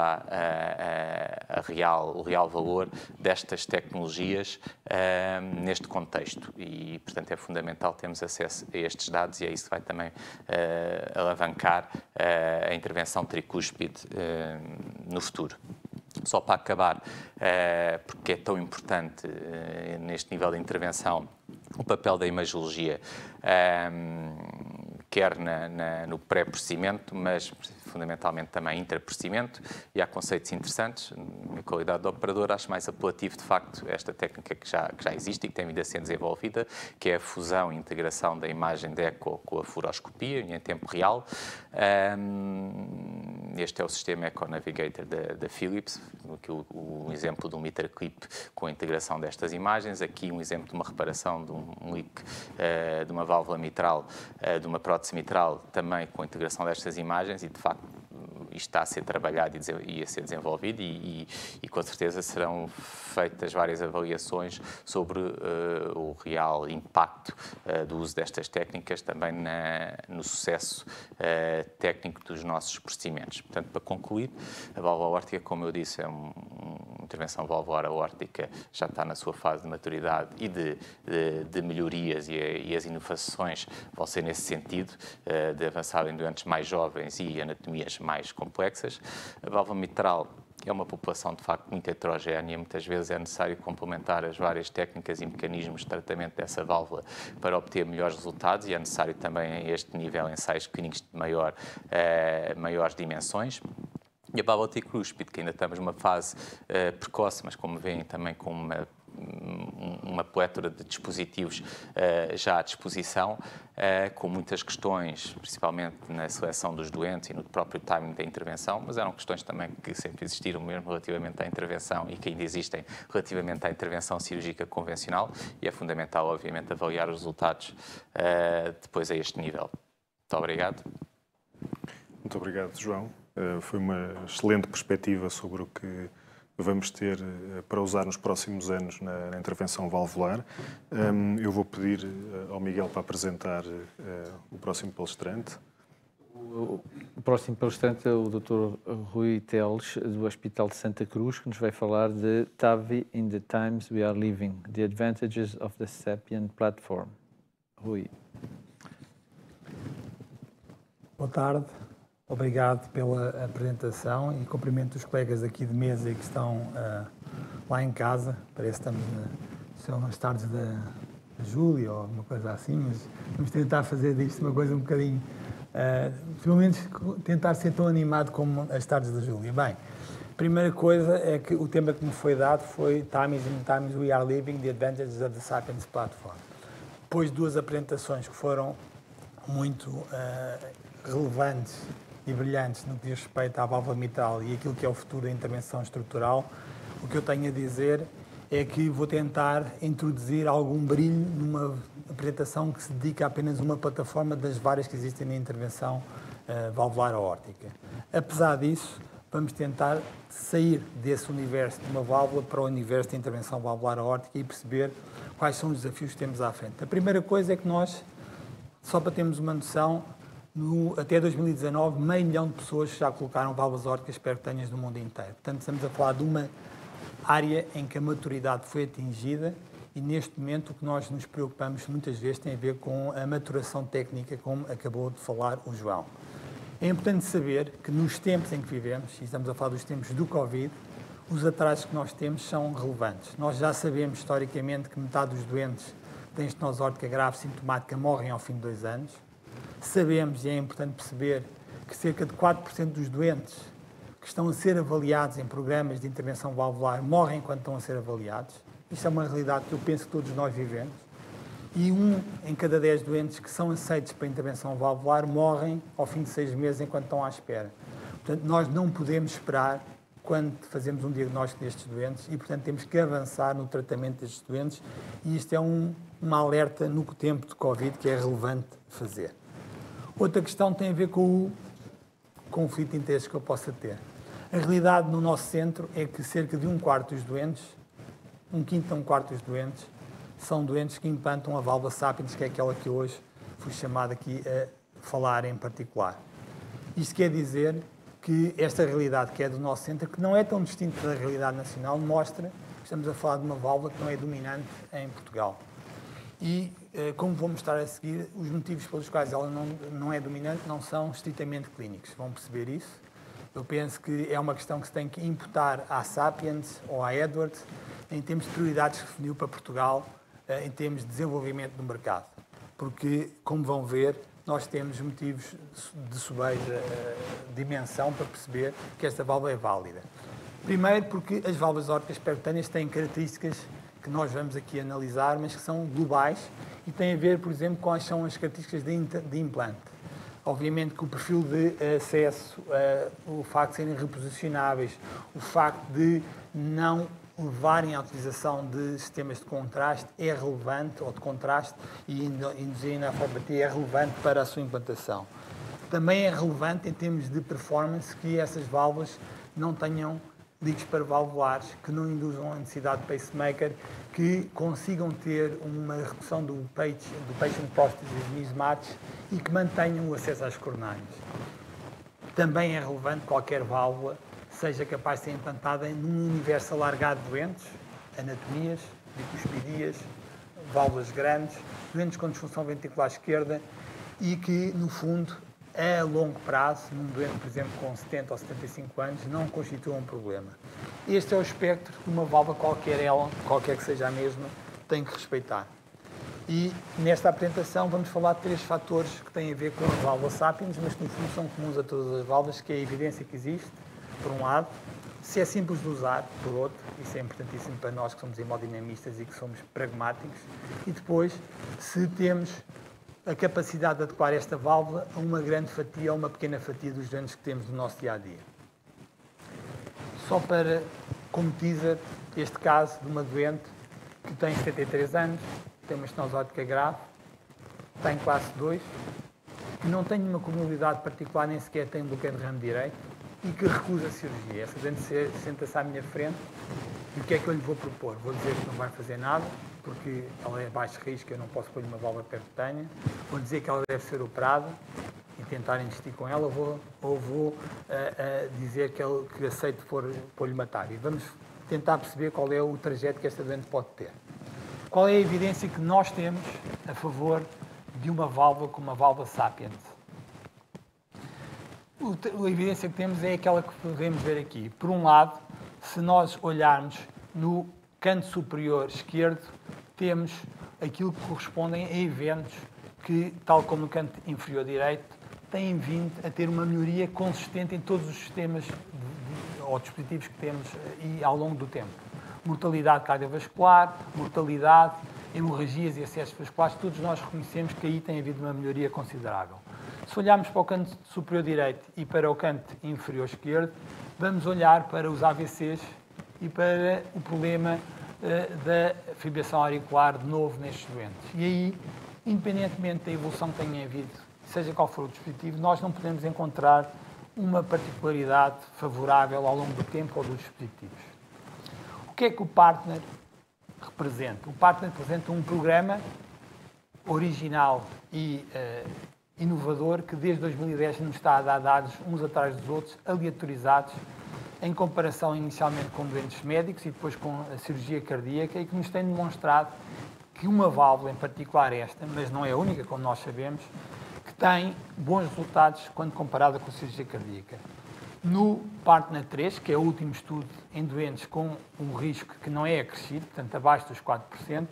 o real valor destas tecnologias neste contexto. E, portanto, é fundamental termos acesso a estes dados, e é isso que vai também alavancar a intervenção tricúspide no futuro. Só para acabar, porque é tão importante neste nível de intervenção o papel da imagiologia, quer no pré-procedimento, mas fundamentalmente também intraprocedimento, e há conceitos interessantes. Na qualidade de operador, acho mais apelativo, de facto, esta técnica que já existe e que tem vindo a ser desenvolvida, que é a fusão e integração da imagem de eco com a fluoroscopia em tempo real. Este é o sistema Eco Navigator da Philips, o exemplo de um meter clip com a integração destas imagens. Aqui um exemplo de uma reparação de um leak de uma válvula mitral, de uma prótese mitral, também com a integração destas imagens, e de facto isto está a ser trabalhado e a ser desenvolvido, e com certeza serão feitas várias avaliações sobre o real impacto do uso destas técnicas também no sucesso técnico dos nossos procedimentos. Portanto, para concluir, a válvula aórtica, como eu disse, é uma intervenção valvular aórtica, já está na sua fase de maturidade e de melhorias, e as inovações vão ser nesse sentido, de avançar em doentes mais jovens e anatomias mais complexas. A válvula mitral é uma população, de facto, muito heterogénea. Muitas vezes é necessário complementar as várias técnicas e mecanismos de tratamento dessa válvula para obter melhores resultados, e é necessário também, a este nível, ensaios clínicos de maiores dimensões. E a válvula tricúspide, que ainda estamos numa fase precoce, mas como veem também com uma plétora de dispositivos já à disposição, com muitas questões, principalmente na seleção dos doentes e no próprio timing da intervenção, mas eram questões também que sempre existiram mesmo relativamente à intervenção e que ainda existem relativamente à intervenção cirúrgica convencional, e é fundamental, obviamente, avaliar os resultados depois a este nível. Muito obrigado. Muito obrigado, João. Foi uma excelente perspectiva sobre o que vamos ter para usar nos próximos anos na intervenção valvular. Eu vou pedir ao Miguel para apresentar o próximo palestrante. O próximo palestrante é o Dr. Rui Teles, do Hospital de Santa Cruz, que nos vai falar de TAVI in the Times We Are Living, The Advantages of the Sapien Platform. Rui. Boa tarde. Obrigado pela apresentação e cumprimento os colegas aqui de mesa que estão lá em casa. Parece que são as tardes da Júlia ou uma coisa assim, mas vamos tentar fazer disto uma coisa um bocadinho, pelo menos tentar ser tão animado como as tardes da Júlia. Bem, a primeira coisa é que o tema que me foi dado foi Times We Are Living, The Advantages of the Sapiens Platform. Depois de duas apresentações que foram muito relevantes e brilhantes no que diz respeito à válvula mitral e aquilo que é o futuro da intervenção estrutural, o que eu tenho a dizer é que vou tentar introduzir algum brilho numa apresentação que se dedica a apenas uma plataforma das várias que existem na intervenção valvular aórtica. Apesar disso, vamos tentar sair desse universo de uma válvula para o universo da intervenção valvular aórtica e perceber quais são os desafios que temos à frente. A primeira coisa é que nós, só para termos uma noção, até 2019, 500 mil de pessoas já colocaram válvulas aórticas percutâneas no mundo inteiro. Portanto, estamos a falar de uma área em que a maturidade foi atingida, e neste momento o que nós nos preocupamos muitas vezes tem a ver com a maturação técnica, como acabou de falar o João. É importante saber que nos tempos em que vivemos, e estamos a falar dos tempos do Covid, os atrasos que nós temos são relevantes. Nós já sabemos historicamente que metade dos doentes que têm estenose aórtica grave sintomática morrem ao fim de 2 anos. Sabemos, e é importante perceber, que cerca de 4% dos doentes que estão a ser avaliados em programas de intervenção valvular morrem enquanto estão a ser avaliados. Isto é uma realidade que eu penso que todos nós vivemos. E 1 em cada 10 doentes que são aceitos para intervenção valvular morrem ao fim de 6 meses enquanto estão à espera. Portanto, nós não podemos esperar quando fazemos um diagnóstico destes doentes e, portanto, temos que avançar no tratamento destes doentes, e isto é uma alerta no tempo de Covid que é relevante fazer. Outra questão tem a ver com o conflito de interesses que eu possa ter. A realidade no nosso centro é que cerca de 1/4 dos doentes, 1/5 a 1/4 dos doentes, são doentes que implantam a válvula Sapiens, que é aquela que hoje fui chamado aqui a falar em particular. Isto quer dizer que esta realidade que é do nosso centro, que não é tão distinta da realidade nacional, mostra que estamos a falar de uma válvula que não é dominante em Portugal. E, como vou mostrar a seguir, os motivos pelos quais ela não é dominante não são estritamente clínicos. Vão perceber isso. Eu penso que é uma questão que se tem que imputar à Sapiens ou à Edwards em termos de prioridades que definiu para Portugal, em termos de desenvolvimento do mercado. Porque, como vão ver, nós temos motivos de sobeja dimensão para perceber que esta válvula é válida. Primeiro porque as válvulas aórticas percutâneas têm características que nós vamos aqui analisar, mas que são globais e têm a ver, por exemplo, quais são as características de implante. Obviamente que o perfil de acesso, o facto de serem reposicionáveis, o facto de não levarem à utilização de sistemas de contraste é relevante, ou de contraste, e induzir na alfabetia é relevante para a sua implantação. Também é relevante em termos de performance que essas válvulas não tenham líquidos paravalvulares, que não induzam a necessidade de pacemaker, que consigam ter uma redução do patient prosthesis mismatch e que mantenham o acesso às coronárias. Também é relevante qualquer válvula seja capaz de ser implantada num universo alargado de doentes, anatomias, bicuspidias, válvulas grandes, doentes com disfunção ventricular esquerda e que, no fundo, a longo prazo, num doente, por exemplo, com 70 ou 75 anos, não constitui um problema. Este é o espectro que uma válvula qualquer que seja a mesma, tem que respeitar. E nesta apresentação vamos falar de 3 fatores que têm a ver com a válvula Sapiens, mas que no fundo são comuns a todas as válvulas, que é a evidência que existe, por um lado, se é simples de usar, por outro, isso é importantíssimo para nós que somos hemodinamistas e que somos pragmáticos, e depois, se temos a capacidade de adequar esta válvula a uma grande fatia ou uma pequena fatia dos doentes que temos no nosso dia-a-dia. Só para, como teaser, este caso de uma doente que tem 73 anos, tem uma estenose aórtica grave, está em classe 2, que não tem nenhuma comorbidade particular, nem sequer tem bloqueio de ramo direito, e que recusa a cirurgia. Essa doente senta-se à minha frente e o que é que eu lhe vou propor? Vou dizer que não vai fazer nada, porque ela é de baixo risco, eu não posso pôr-lhe uma válvula percutânea. Vou dizer que ela deve ser operada e tentar insistir com ela, ou vou dizer que aceito pôr-lhe uma TAV. E vamos tentar perceber qual é o trajeto que esta doente pode ter. Qual é a evidência que nós temos a favor de uma válvula como a válvula Sapiens? A evidência que temos é aquela que podemos ver aqui. Por um lado, se nós olharmos no canto superior esquerdo, temos aquilo que correspondem a eventos que, tal como no canto inferior direito, têm vindo a ter uma melhoria consistente em todos os sistemas ou dispositivos que temos e ao longo do tempo. Mortalidade cardiovascular, mortalidade, hemorragias e acessos vasculares, todos nós reconhecemos que aí tem havido uma melhoria considerável. Se olharmos para o canto superior direito e para o canto inferior esquerdo, vamos olhar para os AVCs e para o problema da fibrilação auricular de novo nestes doentes. E aí, independentemente da evolução que tenha havido, seja qual for o dispositivo, nós não podemos encontrar uma particularidade favorável ao longo do tempo ou dos dispositivos. O que é que o partner representa? O partner representa um programa original e inovador que desde 2010 nos está a dar dados uns atrás dos outros, aleatorizados, em comparação inicialmente com doentes médicos e depois com a cirurgia cardíaca, e que nos tem demonstrado que uma válvula, em particular esta, mas não é a única, como nós sabemos, que tem bons resultados quando comparada com a cirurgia cardíaca. No Partner 3, que é o último estudo em doentes com um risco que não é acrescido, portanto abaixo dos 4%,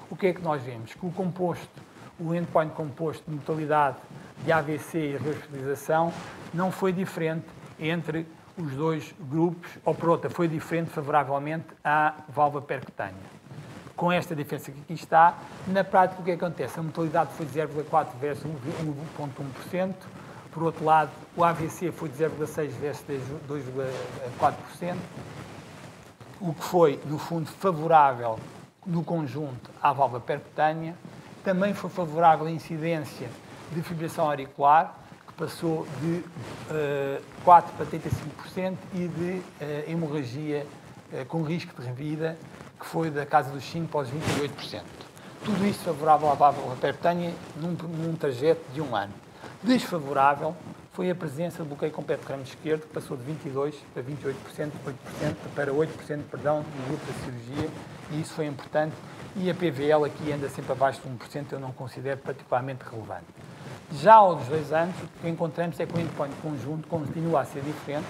o que é que nós vemos? Que o endpoint composto de mortalidade de AVC e rehospitalização não foi diferente entre os dois grupos, ou por outra, foi diferente favoravelmente à válvula percutânea. Com esta diferença que aqui está, na prática o que acontece? A mortalidade foi de 0,4 versus 1,1%, por outro lado, o AVC foi de 0,6 versus 2,4%, o que foi, no fundo, favorável no conjunto à válvula percutânea. Também foi favorável a incidência de fibrilação auricular, que passou de 4% para 35%, e de hemorragia com risco de revida, que foi da casa dos 5% para os 28%. Tudo isso favorável à válvula percutânea num trajeto de 1 ano. Desfavorável foi a presença de bloqueio completo de ramo esquerdo, que passou de 22% para 28%, para 8%, perdão, no grupo da cirurgia, e isso foi importante. E a PVL aqui anda sempre abaixo de 1%, eu não considero particularmente relevante. Já aos 2 anos, o que encontramos é que o endpoint conjunto continua a ser diferente,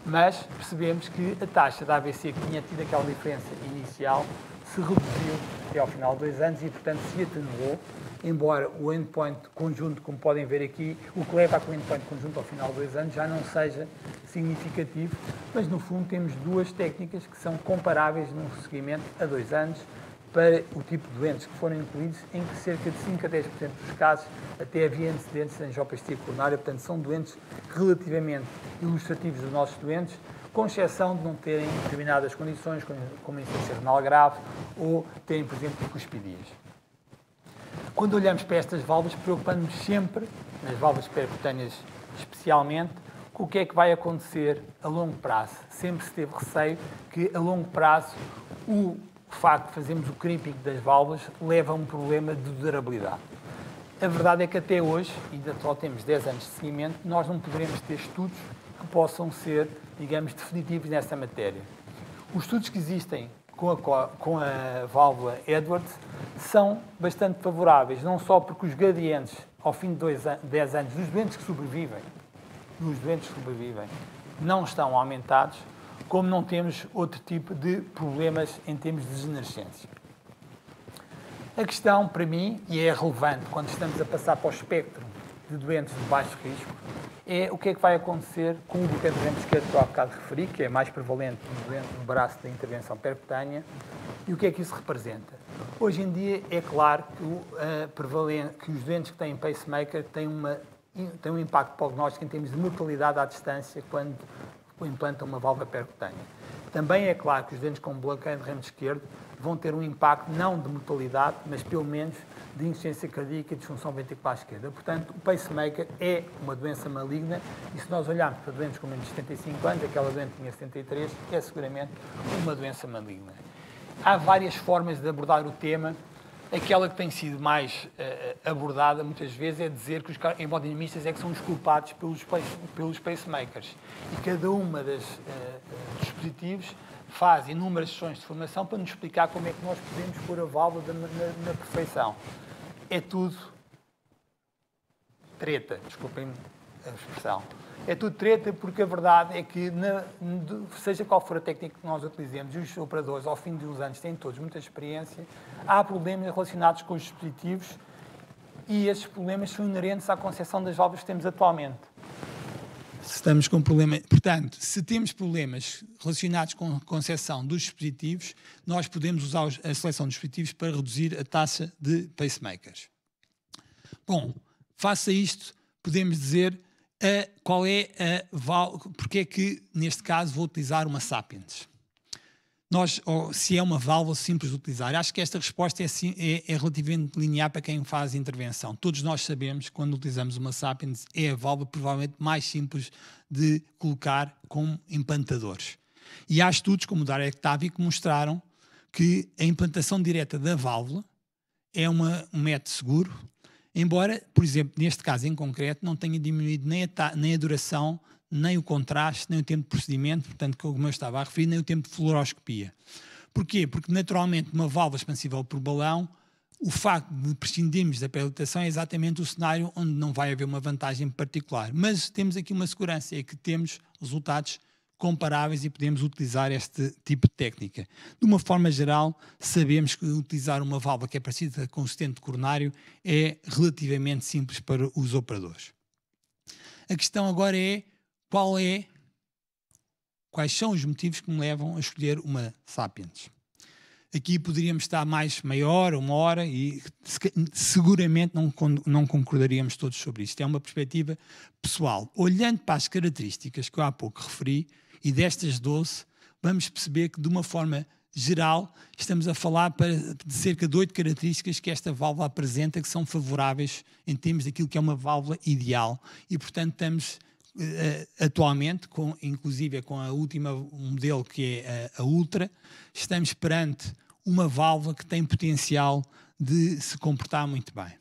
mas percebemos que a taxa da AVC, que tinha tido aquela diferença inicial, se reduziu até ao final de 2 anos e, portanto, se atenuou, embora o endpoint conjunto, como podem ver aqui, o que leva a que o endpoint conjunto ao final de 2 anos já não seja significativo, mas no fundo temos duas técnicas que são comparáveis no seguimento a 2 anos para o tipo de doentes que foram incluídos, em que cerca de 5 a 10% dos casos até havia antecedentes de angioplastia coronária, portanto são doentes relativamente ilustrativos dos nossos doentes, com exceção de não terem determinadas condições, como insuficiência renal grave ou terem, por exemplo, cuspidias. Quando olhamos para estas válvulas, preocupamos-nos sempre, nas válvulas percutâneas especialmente, com o que é que vai acontecer a longo prazo. Sempre se teve receio que, a longo prazo, o facto de fazermos o crimping das válvulas leva a um problema de durabilidade. A verdade é que até hoje, ainda só temos 10 anos de seguimento, nós não poderemos ter estudos que possam ser, digamos, definitivos nessa matéria. Os estudos que existem com a válvula Edwards são bastante favoráveis, não só porque os gradientes, ao fim de 10 anos, dos doentes que sobrevivem, não estão aumentados, como não temos outro tipo de problemas em termos de degenerescência. A questão, para mim, e é relevante quando estamos a passar para o espectro de doentes de baixo risco, é o que é que vai acontecer com o bloqueio do remo esquerdo que eu há bocado referi, que é mais prevalente no braço da intervenção percutânea, e o que é que isso representa. Hoje em dia é claro que os doentes que têm pacemaker têm um impacto prognóstico em termos de mortalidade à distância quando implantam uma válvula percutânea. Também é claro que os doentes com bloqueio de remo esquerdo vão ter um impacto não de mortalidade, mas pelo menos de insuficiência cardíaca e disfunção ventricular esquerda. Portanto, o pacemaker é uma doença maligna e se nós olharmos para doentes com menos de 75 anos, aquela doente tinha 73, é seguramente uma doença maligna. Há várias formas de abordar o tema. Aquela que tem sido mais abordada muitas vezes é dizer que os hemodinamistas é que são os culpados pelos pacemakers. E cada uma dos dispositivos faz inúmeras sessões de formação para nos explicar como é que nós podemos pôr a válvula na perfeição. É tudo treta, desculpem a expressão. É tudo treta porque a verdade é que, seja qual for a técnica que nós utilizemos, e os operadores, ao fim dos anos, têm todos muita experiência, há problemas relacionados com os dispositivos e esses problemas são inerentes à concepção das válvulas que temos atualmente. Portanto, se temos problemas relacionados com a concepção dos dispositivos, nós podemos usar a seleção de dispositivos para reduzir a taxa de pacemakers. Bom, face a isto, podemos dizer qual é porque é que, neste caso, vou utilizar uma Sapiens. Se é uma válvula simples de utilizar. Acho que esta resposta é relativamente linear para quem faz intervenção. Todos nós sabemos que quando utilizamos uma Sapiens é a válvula provavelmente mais simples de colocar com implantadores. E há estudos como o da Rectavi que mostraram que a implantação direta da válvula é um método seguro, embora, por exemplo, neste caso em concreto, não tenha diminuído nem a duração, nem o contraste, nem o tempo de procedimento, portanto, como eu estava a referir, nem o tempo de fluoroscopia. Porquê? Porque, naturalmente, uma válvula expansível por balão, o facto de prescindirmos da perlitação é exatamente o cenário onde não vai haver uma vantagem particular. Mas temos aqui uma segurança, é que temos resultados comparáveis e podemos utilizar este tipo de técnica. De uma forma geral, sabemos que utilizar uma válvula que é parecida com o stente coronário é relativamente simples para os operadores. A questão agora é quais são os motivos que me levam a escolher uma Sapiens. Aqui poderíamos estar meia hora, uma hora e seguramente não concordaríamos todos sobre isto. É uma perspectiva pessoal. Olhando para as características que eu há pouco referi, e destas 12, vamos perceber que, de uma forma geral, estamos a falar de cerca de 8 características que esta válvula apresenta que são favoráveis em termos daquilo que é uma válvula ideal. E, portanto, estamos atualmente, inclusive com a última modelo que é a Ultra, estamos perante uma válvula que tem potencial de se comportar muito bem.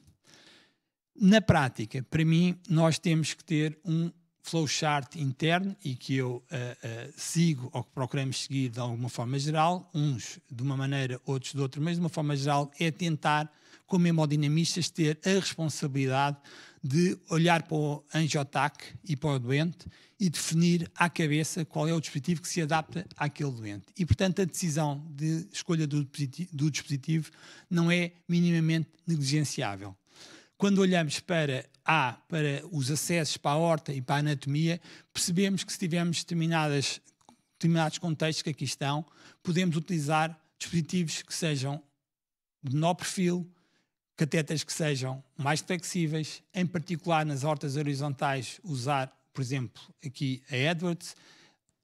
Na prática, para mim, nós temos que ter um flowchart interno e que eu sigo ou que procuramos seguir de alguma forma geral, uns de uma maneira, outros de outra, mas de uma forma geral é tentar, como hemodinamistas, ter a responsabilidade de olhar para o angiotaque e para o doente e definir à cabeça qual é o dispositivo que se adapta àquele doente. E, portanto, a decisão de escolha do dispositivo não é minimamente negligenciável. quando olhamos para os acessos para a aorta e para a anatomia, percebemos que se tivermos determinados contextos que aqui estão, podemos utilizar dispositivos que sejam de menor perfil, catéteres que sejam mais flexíveis, em particular nas aortas horizontais, usar, por exemplo, aqui a Edwards.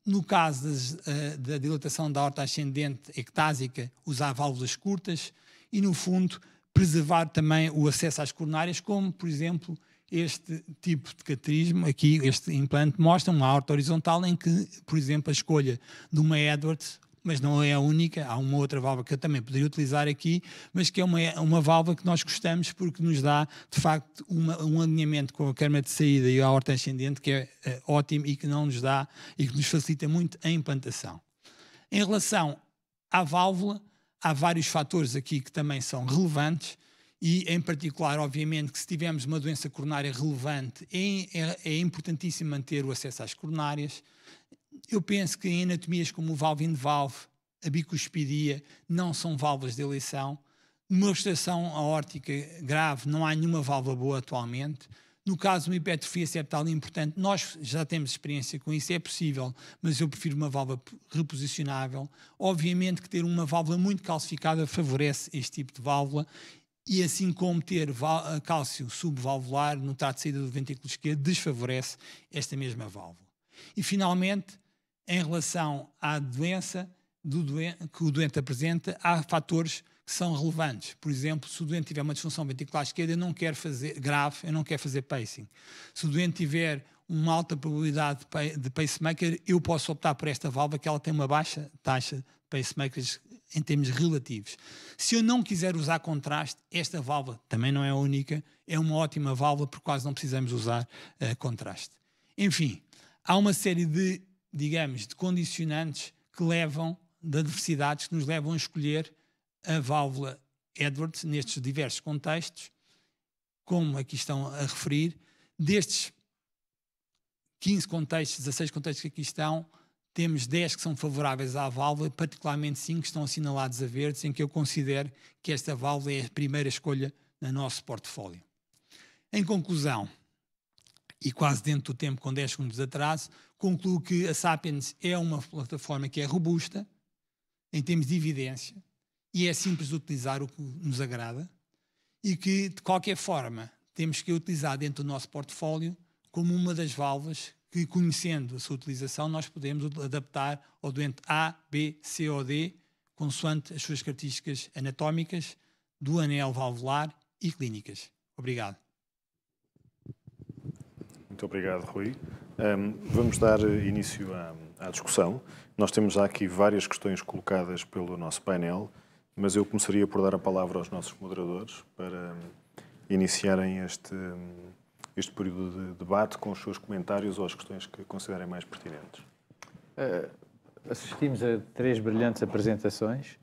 No caso da dilatação da aorta ascendente ectásica, usar válvulas curtas e, no fundo, preservar também o acesso às coronárias, como, por exemplo, este tipo de cateterismo, aqui, este implante, mostra uma aorta horizontal em que, por exemplo, a escolha de uma Edwards, mas não é a única, há uma outra válvula que eu também poderia utilizar aqui, mas que é uma válvula que nós gostamos porque nos dá, de facto, um alinhamento com a câmara de saída e a aorta ascendente que é ótimo e que não nos dá e que nos facilita muito a implantação. Em relação à válvula, há vários fatores aqui que também são relevantes e, em particular, obviamente, que se tivermos uma doença coronária relevante, é importantíssimo manter o acesso às coronárias. Eu penso que em anatomias como o valve-in-valve, a bicuspidia, não são válvulas de eleição. Numa obstrução aórtica grave, não há nenhuma válvula boa atualmente. No caso de uma hipertrofia septal importante, nós já temos experiência com isso, é possível, mas eu prefiro uma válvula reposicionável. Obviamente que ter uma válvula muito calcificada favorece este tipo de válvula, e assim como ter cálcio subvalvular no trato de saída do ventrículo esquerdo desfavorece esta mesma válvula. E, finalmente, em relação à doença que o doente apresenta, há fatores que são relevantes. Por exemplo, se o doente tiver uma disfunção ventricular esquerda, eu não quero fazer pacing. Se o doente tiver uma alta probabilidade de pacemaker, eu posso optar por esta válvula, que ela tem uma baixa taxa de pacemakers em termos relativos. Se eu não quiser usar contraste, esta válvula também não é a única, é uma ótima válvula, porque quase não precisamos usar contraste. Enfim, há uma série de, digamos, de condicionantes que levam, de adversidades que nos levam a escolher a válvula Edwards nestes diversos contextos, como aqui estão a referir. Destes 15 contextos, 16 contextos que aqui estão, temos 10 que são favoráveis à válvula, particularmente 5 que estão assinalados a verdes, em que eu considero que esta válvula é a primeira escolha no nosso portfólio. Em conclusão, e quase dentro do tempo, com 10 segundos de atraso, concluo que a Sapiens é uma plataforma que é robusta, em termos de evidência, e é simples de utilizar, o que nos agrada, e que, de qualquer forma, temos que a utilizar dentro do nosso portfólio como uma das válvulas que, conhecendo a sua utilização, nós podemos adaptar ao doente A, B, C ou D, consoante as suas características anatómicas, do anel valvular e clínicas. Obrigado. Muito obrigado, Rui. Vamos dar início à discussão. Nós temos já aqui várias questões colocadas pelo nosso painel, mas eu começaria por dar a palavra aos nossos moderadores para iniciarem este período de debate com os seus comentários ou as questões que considerem mais pertinentes. Assistimos a 3 brilhantes apresentações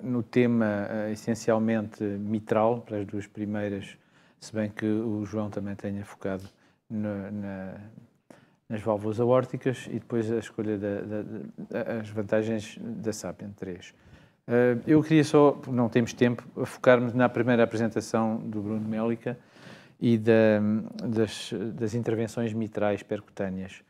no tema essencialmente mitral, para as 2 primeiras, se bem que o João também tenha focado nas válvulas aórticas, e depois a escolha das vantagens da Sapien 3. Eu queria só, não temos tempo, focar-me na primeira apresentação do Bruno Mélica e das intervenções mitrais percutâneas.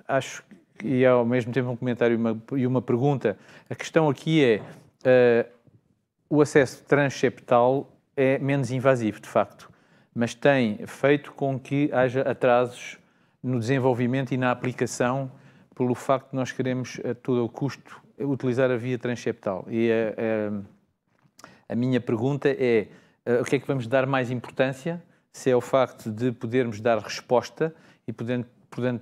Acho que, e ao mesmo tempo um comentário e uma pergunta, a questão aqui é, o acesso transeptal é menos invasivo, de facto, mas tem feito com que haja atrasos no desenvolvimento e na aplicação, pelo facto de nós queremos, a todo o custo, utilizar a via transeptal. E a minha pergunta é, o que é que vamos dar mais importância? Se é o facto de podermos dar resposta e podendo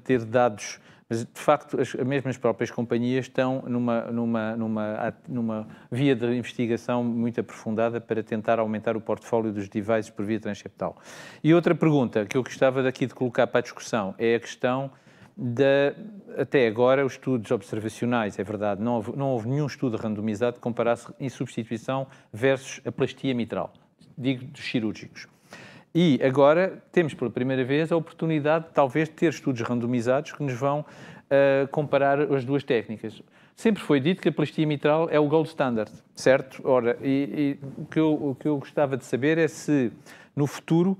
ter dados, mas de facto as mesmas próprias companhias estão numa via de investigação muito aprofundada para tentar aumentar o portfólio dos devices por via transeptal. E outra pergunta que eu gostava daqui de colocar para a discussão é a questão até agora, os estudos observacionais, é verdade, não houve nenhum estudo randomizado que comparasse em substituição versus a plastia mitral, digo dos cirúrgicos. E agora temos pela primeira vez a oportunidade, talvez, de ter estudos randomizados que nos vão comparar as 2 técnicas. Sempre foi dito que a plastia mitral é o gold standard, certo? Ora, o que eu gostava de saber é se, no futuro,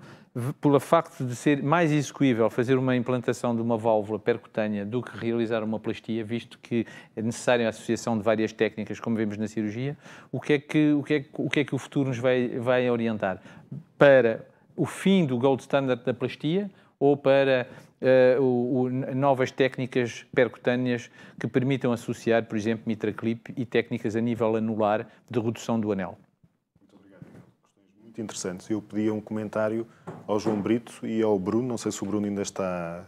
pelo facto de ser mais execuível fazer uma implantação de uma válvula percutânea do que realizar uma plastia, visto que é necessária a associação de várias técnicas, como vemos na cirurgia, o que é que o futuro nos vai orientar? Para o fim do gold standard da plastia ou para novas técnicas percutâneas que permitam associar, por exemplo, MitraClip e técnicas a nível anular de redução do anel? Muito obrigado, Miguel. Questões muito interessantes. Eu pedi um comentário ao João Brito e ao Bruno. Não sei se o Bruno ainda está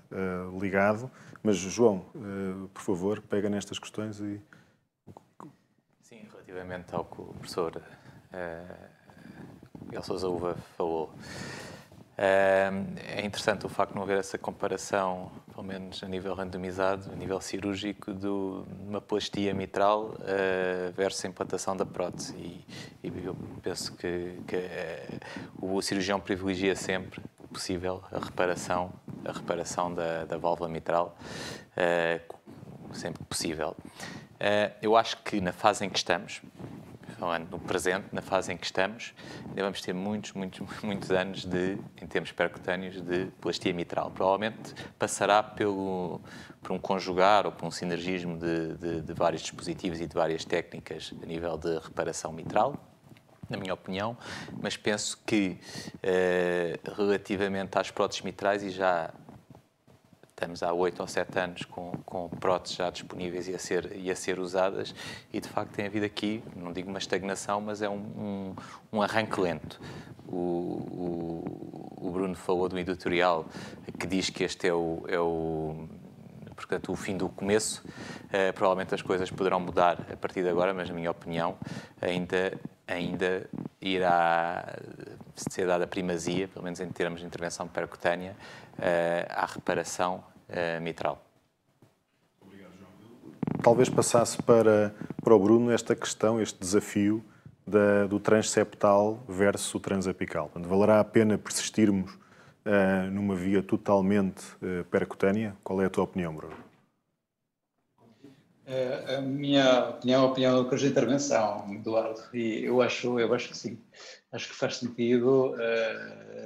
ligado, mas, João, por favor, pega nestas questões e... Sim, relativamente ao que o professor Miguel Sousa Uva falou. É interessante o facto de não haver essa comparação, pelo menos a nível randomizado, a nível cirúrgico, de uma plastia mitral versus a implantação da prótese. E eu penso que o cirurgião privilegia sempre, possível, a reparação da válvula mitral, sempre possível. Eu acho que na fase em que estamos, no presente, na fase em que estamos, vamos ter muitos anos em termos percutâneos, de plastia mitral. Provavelmente passará por um conjugar ou por um sinergismo de vários dispositivos e de várias técnicas a nível de reparação mitral, na minha opinião, mas penso que relativamente às próteses mitrais, e já estamos há 8 ou 7 anos com próteses já disponíveis e a ser usadas, e de facto tem havido aqui, não digo uma estagnação, mas é um arranque lento. O Bruno falou do editorial que diz que este portanto, o fim do começo. Provavelmente as coisas poderão mudar a partir de agora, mas na minha opinião ainda irá ser dada primazia, pelo menos em termos de intervenção percutânea, à reparação mitral. Obrigado, João. Talvez passasse para o Bruno esta questão, este desafio do transseptal versus o transapical. Portanto, valerá a pena persistirmos numa via totalmente percutânea? Qual é a tua opinião, Bruno? A minha opinião é a opinião do Coach de Intervenção, Eduardo, e eu acho que sim. Acho que faz sentido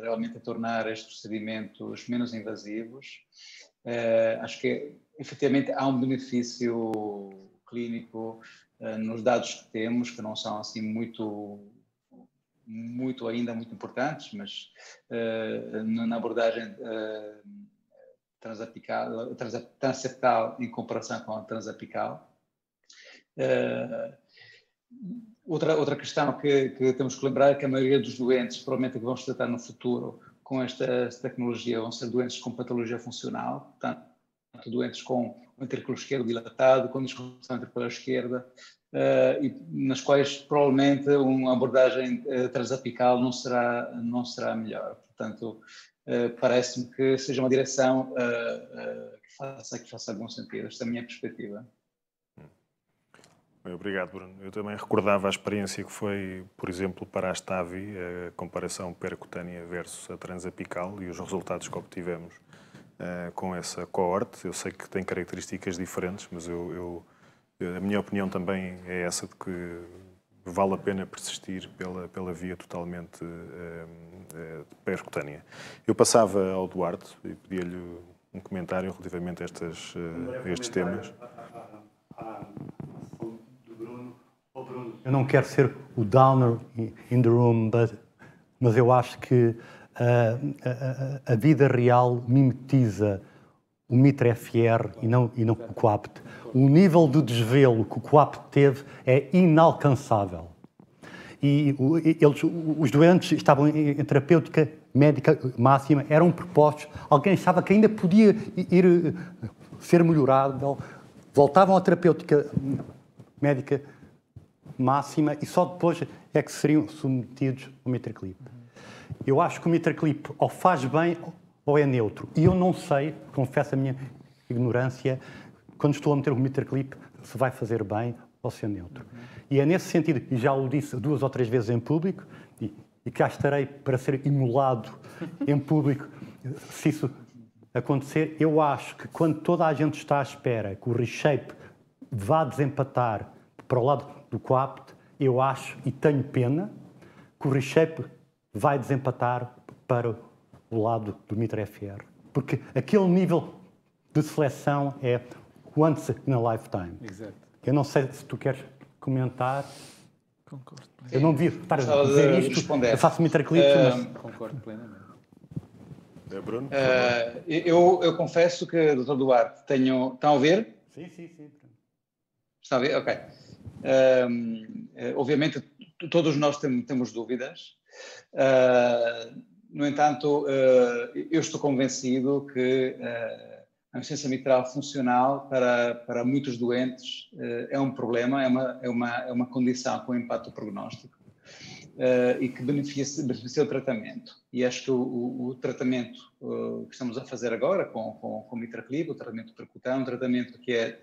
realmente tornar estes procedimentos menos invasivos. Acho que, efetivamente, há um benefício clínico nos dados que temos, que não são assim muito importantes, mas na abordagem transseptal em comparação com a transapical. Outra questão que temos que lembrar é que a maioria dos doentes, provavelmente que vamos tratar no futuro com esta tecnologia, vão ser doentes com patologia funcional, portanto, doentes com o ventrículo esquerdo dilatado, com disfunção ventricular esquerda, e nas quais provavelmente uma abordagem transapical não será melhor. Portanto, parece-me que seja uma direção que faça algum sentido. Esta é a minha perspectiva. Bem, obrigado, Bruno. Eu também recordava a experiência que foi, por exemplo, para a Stavi, a comparação percutânea versus a transapical e os resultados que obtivemos com essa coorte. Eu sei que tem características diferentes, mas a minha opinião também é essa de que vale a pena persistir pela via totalmente percutânea. Eu passava ao Duarte e pedia-lhe um comentário relativamente a estes temas. Eu não quero ser o downer in the room, mas eu acho que a vida real mimetiza o MitraFR e não o Coapt. O nível de desvelo que o Coapt teve é inalcançável. E os doentes estavam em terapêutica médica máxima, eram propostos, alguém achava que ainda podia ser melhorado, voltavam à terapêutica médica máxima e só depois é que seriam submetidos ao MitraClip. Eu acho que o MitraClip ou faz bem ou é neutro. E eu não sei, confesso a minha ignorância, quando estou a meter o MitraClip, se vai fazer bem ou se é neutro. E é nesse sentido, e já o disse 2 ou 3 vezes em público, e cá estarei para ser imolado em público se isso acontecer. Eu acho que quando toda a gente está à espera que o reshape vá desempatar para o lado do coapt, eu acho e tenho pena que o Reshape vai desempatar para o lado do Mitre FR. Porque aquele nível de seleção é once in a lifetime. Exato. Eu não sei se tu queres comentar. Concordo plenamente. Eu não devia estar a dizer isto. Eu faço Mitre Clips, mas... Concordo plenamente. Bruno? Eu confesso que, Dr. Duarte, estão a ver? Sim. Está a ver? Ok. Obviamente, todos nós temos dúvidas. No entanto, eu estou convencido que a insuficiência mitral funcional para muitos doentes é um problema, é uma condição com impacto prognóstico e que beneficia o tratamento. E acho que o tratamento que estamos a fazer agora com o MitraClip, o tratamento percutâneo, um tratamento que é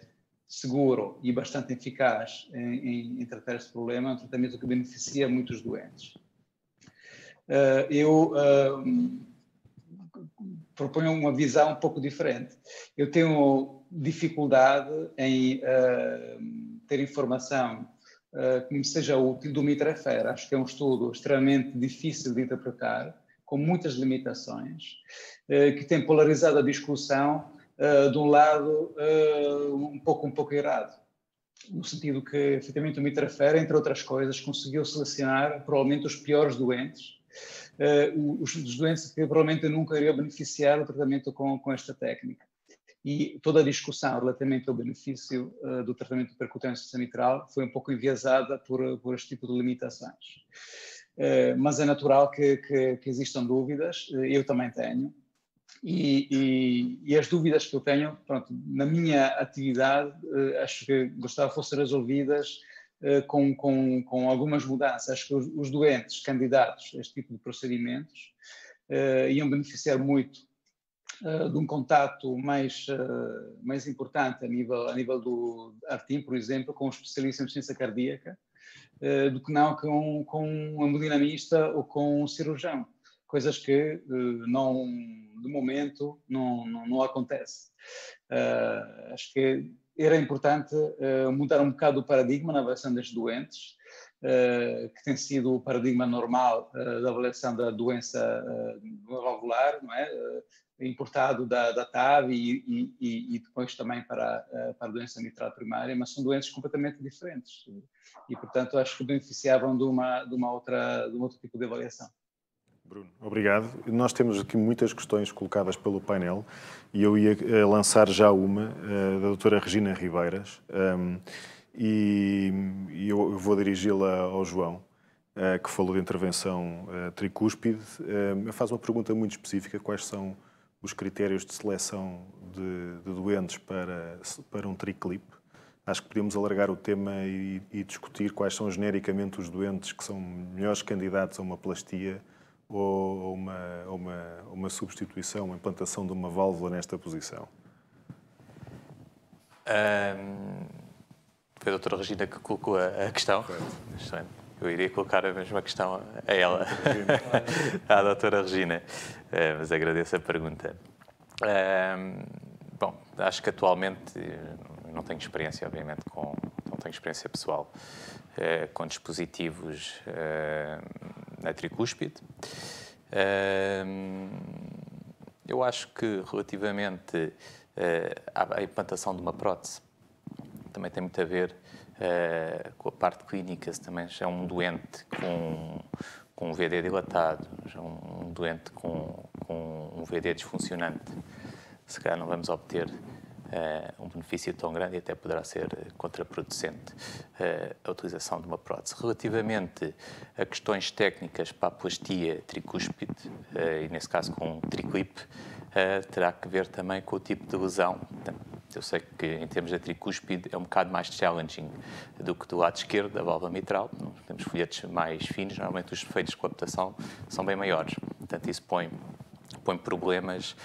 seguro e bastante eficaz em tratar esse problema, é um tratamento que beneficia muitos doentes. Eu proponho uma visão um pouco diferente. Eu tenho dificuldade em ter informação que me seja útil do Mitre FR. Acho que é um estudo extremamente difícil de interpretar, com muitas limitações, que tem polarizado a discussão de um lado um pouco errado. No sentido que, efetivamente, o Mitre FR, entre outras coisas, conseguiu selecionar provavelmente os piores doentes, os doentes que provavelmente nunca iriam beneficiar do tratamento com esta técnica. E toda a discussão relativamente ao benefício do tratamento de percutâneo mitral foi um pouco enviesada por este tipo de limitações. Mas é natural que existam dúvidas, eu também tenho, e as dúvidas que eu tenho, pronto, na minha atividade, acho que gostava que fossem resolvidas com algumas mudanças. Acho que os doentes candidatos a este tipo de procedimentos iam beneficiar muito de um contato mais importante a nível do ARTIM, por exemplo, com um especialista em insuficiência cardíaca, do que não com um hemodinamista ou com um cirurgião. Coisas que, de momento, não acontece. Acho que era importante mudar um bocado o paradigma na avaliação destes doentes, que tem sido o paradigma normal da avaliação da doença valvular, não é? Importado da TAV e depois também para a doença mitral primária, mas são doenças completamente diferentes e, portanto, acho que beneficiavam de um outro tipo de avaliação. Bruno, obrigado. Nós temos aqui muitas questões colocadas pelo painel e eu ia lançar já uma da doutora Regina Ribeiras e eu vou dirigi-la ao João, que falou de intervenção tricúspide. Faz uma pergunta muito específica: quais são os critérios de seleção de doentes para um triclip? Acho que podemos alargar o tema e discutir quais são genericamente os doentes que são melhores candidatos a uma plastia ou uma substituição, uma implantação de uma válvula nesta posição. Foi a doutora Regina que colocou a questão. Eu iria colocar a mesma questão a ela, à doutora Regina, mas agradeço a pergunta. Bom, acho que atualmente não tenho experiência, obviamente, não tenho experiência pessoal com dispositivos na tricúspide. Eu acho que, relativamente à implantação de uma prótese, também tem muito a ver com a parte clínica. Se também já é um doente com um VD dilatado, já é um doente com um VD disfuncionante, se calhar não vamos obter um benefício tão grande e até poderá ser contraproducente a utilização de uma prótese. Relativamente a questões técnicas para a plastia tricúspide, e nesse caso com um triclip, terá que ver também com o tipo de lesão. Eu sei que em termos da tricúspide é um bocado mais challenging do que do lado esquerdo da válvula mitral. Temos folhetos mais finos, normalmente os efeitos de coaptação são bem maiores. Portanto, isso põe problemas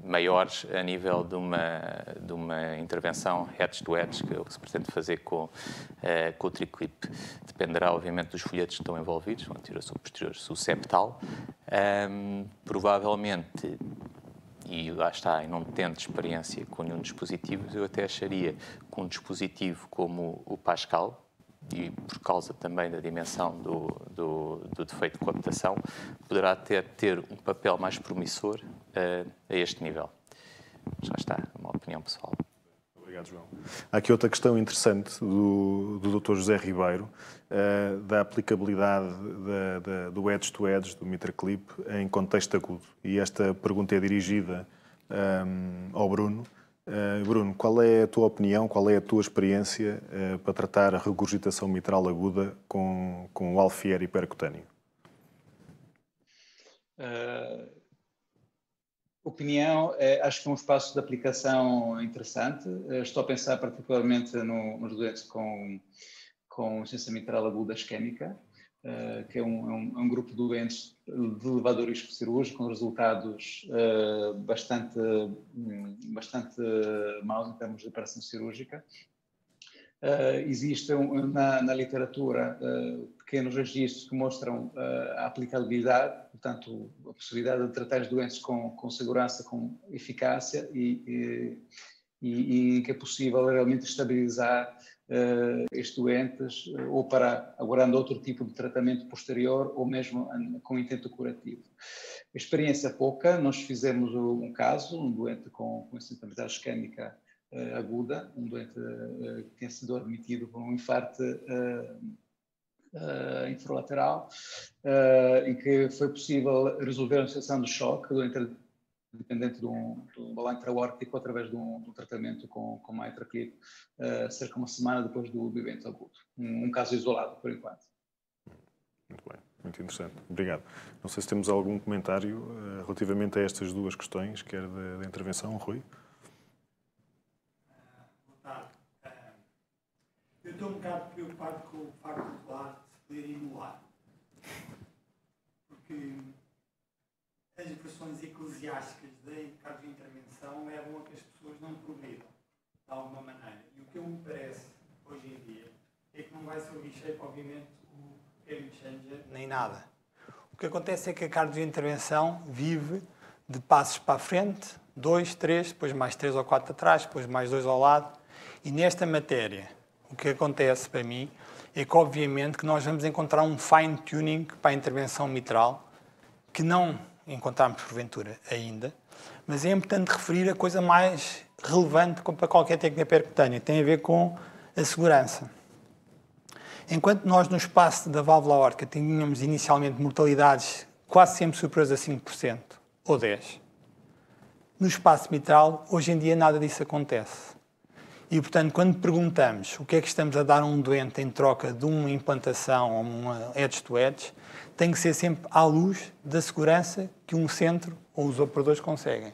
maiores a nível de uma intervenção head-to-head, que é o que se pretende fazer com o triclip. Dependerá, obviamente, dos folhetos que estão envolvidos, o anterior, o posterior, o septal. Provavelmente e lá está, e não tendo experiência com nenhum dispositivo, eu até acharia que um dispositivo como o Pascal, e por causa também da dimensão do defeito de coaptação, poderá ter um papel mais promissor a este nível. Já está, uma opinião pessoal. Obrigado, João. Há aqui outra questão interessante do Dr. José Ribeiro, da aplicabilidade do edge-to-edge, do MitraClip, em contexto agudo. E esta pergunta é dirigida ao Bruno. Bruno, qual é a tua opinião, qual é a tua experiência para tratar a regurgitação mitral aguda com o alfiere hipercutâneo? Opinião, acho que é um espaço de aplicação interessante. Estou a pensar particularmente nos doentes com insuficiência mitral aguda isquémica, que é um grupo de doentes de elevado risco cirúrgico, com resultados bastante maus em termos de operação cirúrgica. Existe na literatura pequenos registros que mostram a aplicabilidade, portanto, a possibilidade de tratar os doentes com segurança, com eficácia e que é possível realmente estabilizar estes doentes ou para aguardando outro tipo de tratamento posterior ou mesmo com intento curativo. A experiência é pouca, nós fizemos um caso, um doente com insuficiência mitral isquémica aguda, um doente que tinha sido admitido com um infarto infralateral e que foi possível resolver a situação de choque dependente de um balão intra-aórtico através de um tratamento com MitraClip cerca de uma semana depois do evento agudo. Um caso isolado, por enquanto. Muito bem, muito interessante. Obrigado. Não sei se temos algum comentário relativamente a estas duas questões, quer da intervenção, Rui? Eu estou um bocado preocupado com o facto do lado se poder emular. Porque as versões eclesiásticas da cardiointervenção levam a que as pessoas não progridam de alguma maneira. E o que me parece hoje em dia é que não vai ser o reshape, obviamente, o game changer, nem nada. O que acontece é que a cardiointervenção vive de passos para a frente, 2, 3, depois mais 3 ou 4 atrás, depois mais 2 ao lado. E nesta matéria, o que acontece para mim é que, obviamente, que nós vamos encontrar um fine-tuning para a intervenção mitral, que não encontramos, porventura, ainda, mas é importante referir a coisa mais relevante para qualquer técnica percutânea, que tem a ver com a segurança. Enquanto nós, no espaço da válvula aórtica, tínhamos inicialmente mortalidades quase sempre superiores a 5% ou 10%, no espaço mitral, hoje em dia, nada disso acontece. E, portanto, quando perguntamos o que é que estamos a dar a um doente em troca de uma implantação ou uma edge-to-edge, tem que ser sempre à luz da segurança que um centro ou os operadores conseguem.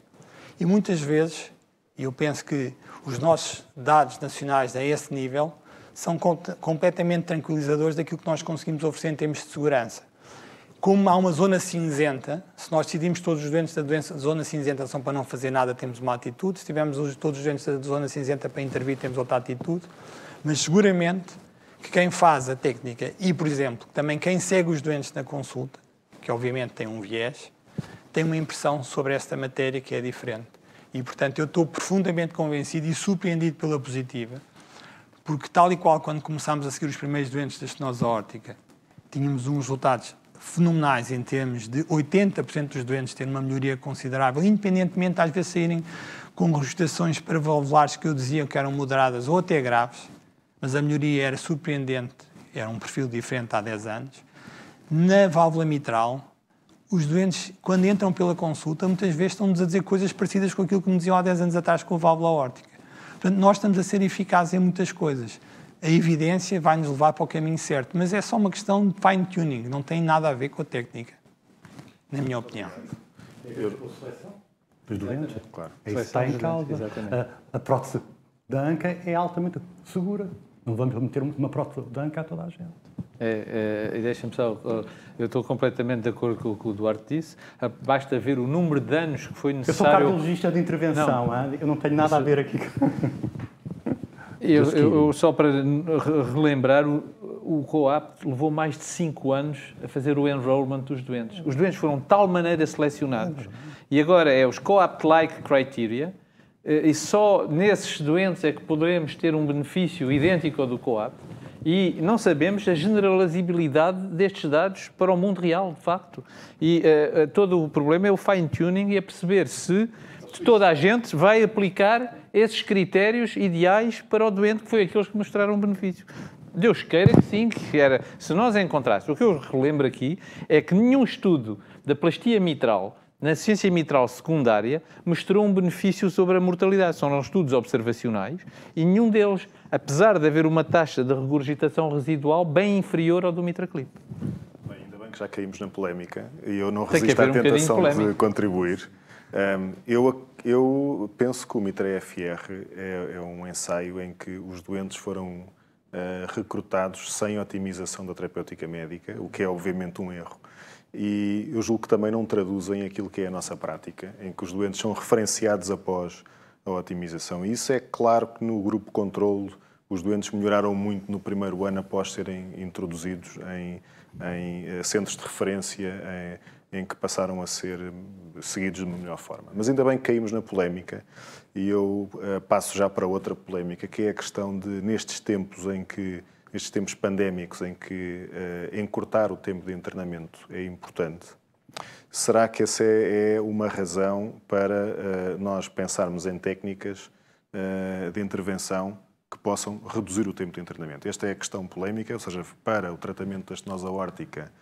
E muitas vezes, e eu penso que os nossos dados nacionais a esse nível são completamente tranquilizadores daquilo que nós conseguimos oferecer em termos de segurança. Como há uma zona cinzenta, se nós decidimos todos os doentes da zona cinzenta são para não fazer nada, temos uma atitude. Se tivermos todos os doentes da zona cinzenta para intervir, temos outra atitude. Mas seguramente que quem faz a técnica e, por exemplo, também quem segue os doentes na consulta, que obviamente tem um viés, tem uma impressão sobre esta matéria que é diferente. E, portanto, eu estou profundamente convencido e surpreendido pela positiva, porque tal e qual quando começámos a seguir os primeiros doentes da estenose aórtica, tínhamos uns resultados fenomenais em termos de 80% dos doentes terem uma melhoria considerável, independentemente de às vezes saírem com regurgitações paravalvulares que eu dizia que eram moderadas ou até graves, mas a melhoria era surpreendente, era um perfil diferente há 10 anos. Na válvula mitral, os doentes, quando entram pela consulta, muitas vezes estão-nos a dizer coisas parecidas com aquilo que me diziam há 10 anos atrás com a válvula aórtica. Portanto, nós estamos a ser eficazes em muitas coisas. A evidência vai nos levar para o caminho certo, mas é só uma questão de fine-tuning, não tem nada a ver com a técnica, na minha opinião. Dos doentes? Claro. É isso que está em causa. A prótese da anca é altamente segura. Não vamos meter uma prótese da anca a toda a gente. Deixa-me só, eu estou completamente de acordo com o que o Duarte disse. Basta ver o número de anos que foi necessário. Eu sou cardiologista de intervenção, não. Eu não tenho nada a ver aqui. Eu só para relembrar, o Co-Apt levou mais de 5 anos a fazer o enrollment dos doentes. Os doentes foram de tal maneira selecionados. E agora é os Co-Apt-like criteria, e só nesses doentes é que poderemos ter um benefício idêntico ao do Co-Apt. E não sabemos a generalizabilidade destes dados para o mundo real, de facto. E todo o problema é o fine-tuning e é perceber se toda a gente vai aplicar esses critérios ideais para o doente, que foi aqueles que mostraram benefício. Deus queira que sim, que era. Se nós encontrássemos, o que eu relembro aqui é que nenhum estudo da plastia mitral na ciência mitral secundária mostrou um benefício sobre a mortalidade. São estudos observacionais e nenhum deles, apesar de haver uma taxa de regurgitação residual bem inferior ao do Mitraclip. Bem, ainda bem que já caímos na polémica e eu não resisto à tentação de contribuir. Eu penso que o Mitra-FR é um ensaio em que os doentes foram recrutados sem otimização da terapêutica médica, o que é obviamente um erro. E eu julgo que também não traduzem aquilo que é a nossa prática, em que os doentes são referenciados após a otimização. E isso é claro que no grupo controle os doentes melhoraram muito no primeiro ano após serem introduzidos em centros de referência em que passaram a ser seguidos de uma melhor forma. Mas ainda bem que caímos na polémica e eu passo já para outra polémica, que é a questão de, nestes tempos pandémicos, em que encurtar o tempo de internamento é importante, será que essa é uma razão para nós pensarmos em técnicas de intervenção que possam reduzir o tempo de internamento? Esta é a questão polémica, ou seja, para o tratamento da estenose aórtica,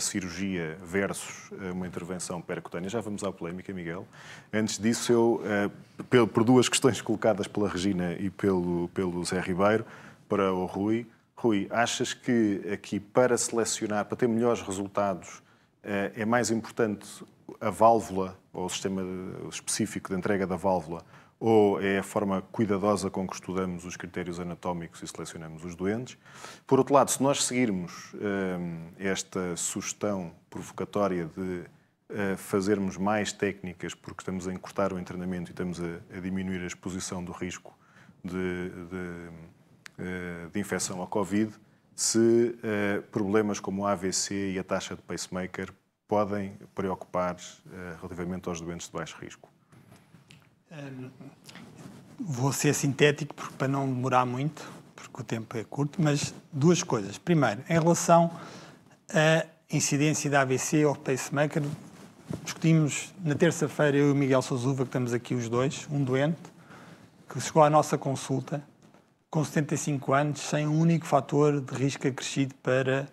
cirurgia versus uma intervenção percutânea. Já vamos à polémica, Miguel. Antes disso, eu, por duas questões colocadas pela Regina e pelo Zé Ribeiro, para o Rui. Rui, achas que aqui para selecionar, para ter melhores resultados, é mais importante a válvula, ou o sistema específico de entrega da válvula, ou é a forma cuidadosa com que estudamos os critérios anatómicos e selecionamos os doentes? Por outro lado, se nós seguirmos esta sugestão provocatória de fazermos mais técnicas porque estamos a encurtar o internamento e estamos a diminuir a exposição do risco de infecção ao Covid, se problemas como o AVC e a taxa de pacemaker podem preocupar relativamente aos doentes de baixo risco. Vou ser sintético para não demorar muito, porque o tempo é curto, mas duas coisas. Primeiro, em relação à incidência da AVC ou pacemaker, discutimos na terça-feira, eu e o Miguel Sousuva, que estamos aqui os dois, um doente, que chegou à nossa consulta com 75 anos, sem um único fator de risco acrescido para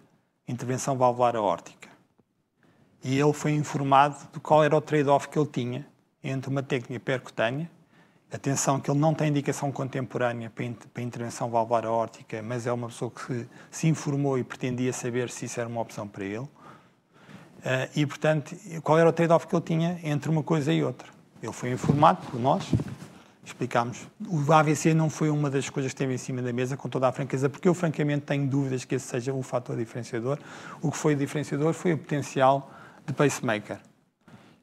intervenção valvular aórtica. E ele foi informado de qual era o trade-off que ele tinha entre uma técnica percutânea, atenção que ele não tem indicação contemporânea para intervenção valvular aórtica, mas é uma pessoa que se informou e pretendia saber se isso era uma opção para ele. E, portanto, qual era o trade-off que ele tinha entre uma coisa e outra? Ele foi informado por nós, explicámos. O AVC não foi uma das coisas que esteve em cima da mesa, com toda a franqueza, porque eu, francamente, tenho dúvidas que esse seja o fator diferenciador. O que foi diferenciador foi o potencial de pacemaker.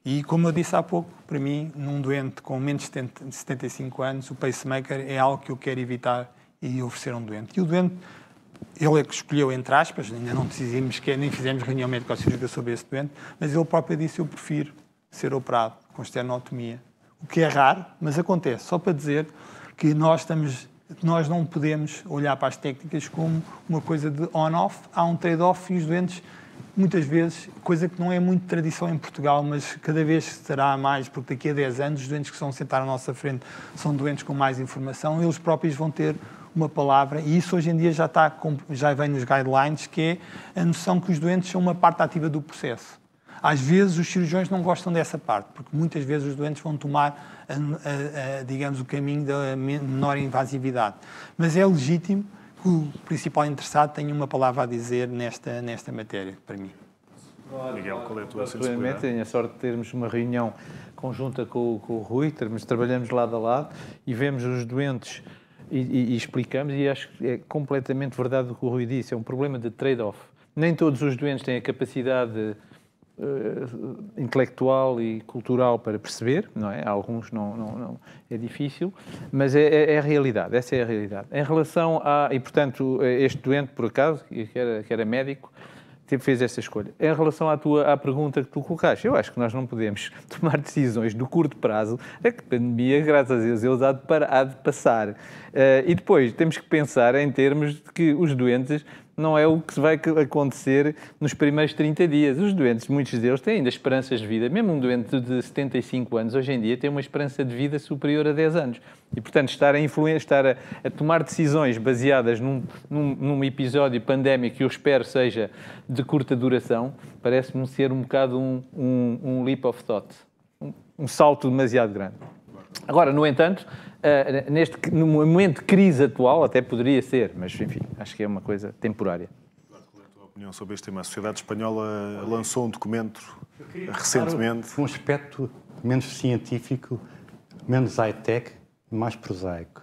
E, como eu disse há pouco, para mim, num doente com menos de 75 anos, o pacemaker é algo que eu quero evitar e oferecer a um doente. E o doente, ele é que escolheu, entre aspas, ainda não decidimos, nem fizemos reunião médico-cirúrgica sobre esse doente, mas ele próprio disse, eu prefiro ser operado com esternotomia. O que é raro, mas acontece. Só para dizer que nós não podemos olhar para as técnicas como uma coisa de on-off. Há um trade-off e os doentes, muitas vezes, coisa que não é muito tradição em Portugal, mas cada vez será mais, porque daqui a 10 anos os doentes que estão sentados à nossa frente são doentes com mais informação, eles próprios vão ter uma palavra, e isso hoje em dia já vem nos guidelines, que é a noção que os doentes são uma parte ativa do processo. Às vezes os cirurgiões não gostam dessa parte, porque muitas vezes os doentes vão tomar, digamos, o caminho da menor invasividade. Mas é legítimo que o principal interessado tenha uma palavra a dizer nesta matéria, para mim. Miguel, qual é a tua sensibilidade? Tenho a sorte de termos uma reunião conjunta com o Rui, trabalhamos lado a lado e vemos os doentes e explicamos, e acho que é completamente verdade o que o Rui disse, é um problema de trade-off. Nem todos os doentes têm a capacidade intelectual e cultural para perceber, não é? Alguns não é difícil, mas é a realidade, essa é a realidade. Em relação e portanto, este doente, por acaso, que era médico, fez essa escolha. Em relação à pergunta que tu colocaste, eu acho que nós não podemos tomar decisões do curto prazo, a pandemia, graças a Deus, há de passar. E depois temos que pensar em termos de que os doentes não é o que vai acontecer nos primeiros 30 dias. Os doentes, muitos deles, têm ainda esperanças de vida. Mesmo um doente de 75 anos, hoje em dia, tem uma esperança de vida superior a 10 anos. E, portanto, estar a tomar decisões baseadas num episódio pandémico que eu espero seja de curta duração, parece-me ser um bocado um leap of thought. Um salto demasiado grande. Agora, no entanto, no momento de crise atual, até poderia ser, mas, enfim, acho que é uma coisa temporária. Qual é a tua opinião sobre este tema? A sociedade espanhola lançou um documento recentemente. Um aspecto menos científico, menos high-tech e mais prosaico.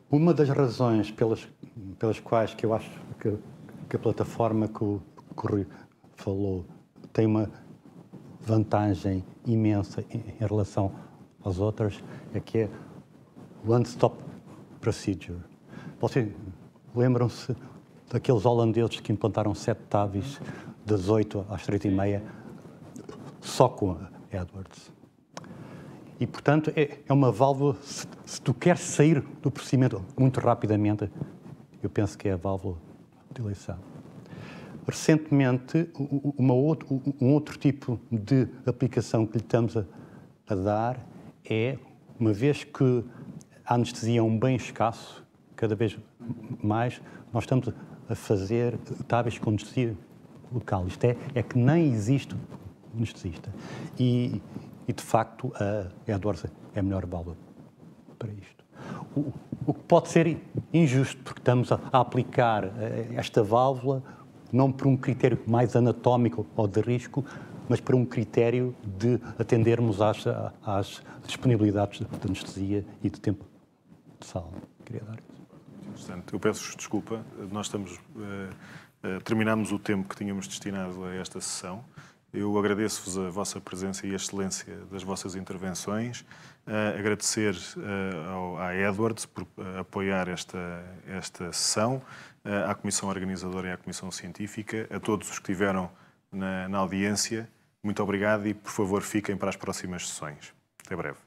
Uma das razões pelas quais que eu acho que a plataforma que o Rui falou tem uma vantagem imensa em relação às outras é que é one-stop procedure. Vocês lembram-se daqueles holandeses que implantaram 7 TAVIs das 8 às 3h30 só com a Edwards? E, portanto, é uma válvula, se tu queres sair do procedimento muito rapidamente, eu penso que é a válvula de eleição. Recentemente, um outro tipo de aplicação que lhe estamos a dar é, uma vez que a anestesia é um bem escasso, cada vez mais, nós estamos a fazer TAVIs com anestesia local. Isto é que nem existe anestesista. E de facto, a Edwards é a melhor válvula para isto. O que pode ser injusto, porque estamos a aplicar esta válvula não por um critério mais anatómico ou de risco, mas por um critério de atendermos às disponibilidades de anestesia e de tempo de sala. Queria dar isso. Interessante. Eu peço desculpa, nós terminamos o tempo que tínhamos destinado a esta sessão. Eu agradeço-vos a vossa presença e a excelência das vossas intervenções. Agradecer à Edwards por apoiar esta sessão, à Comissão Organizadora e à Comissão Científica, a todos os que estiveram na audiência. Muito obrigado e, por favor, fiquem para as próximas sessões. Até breve.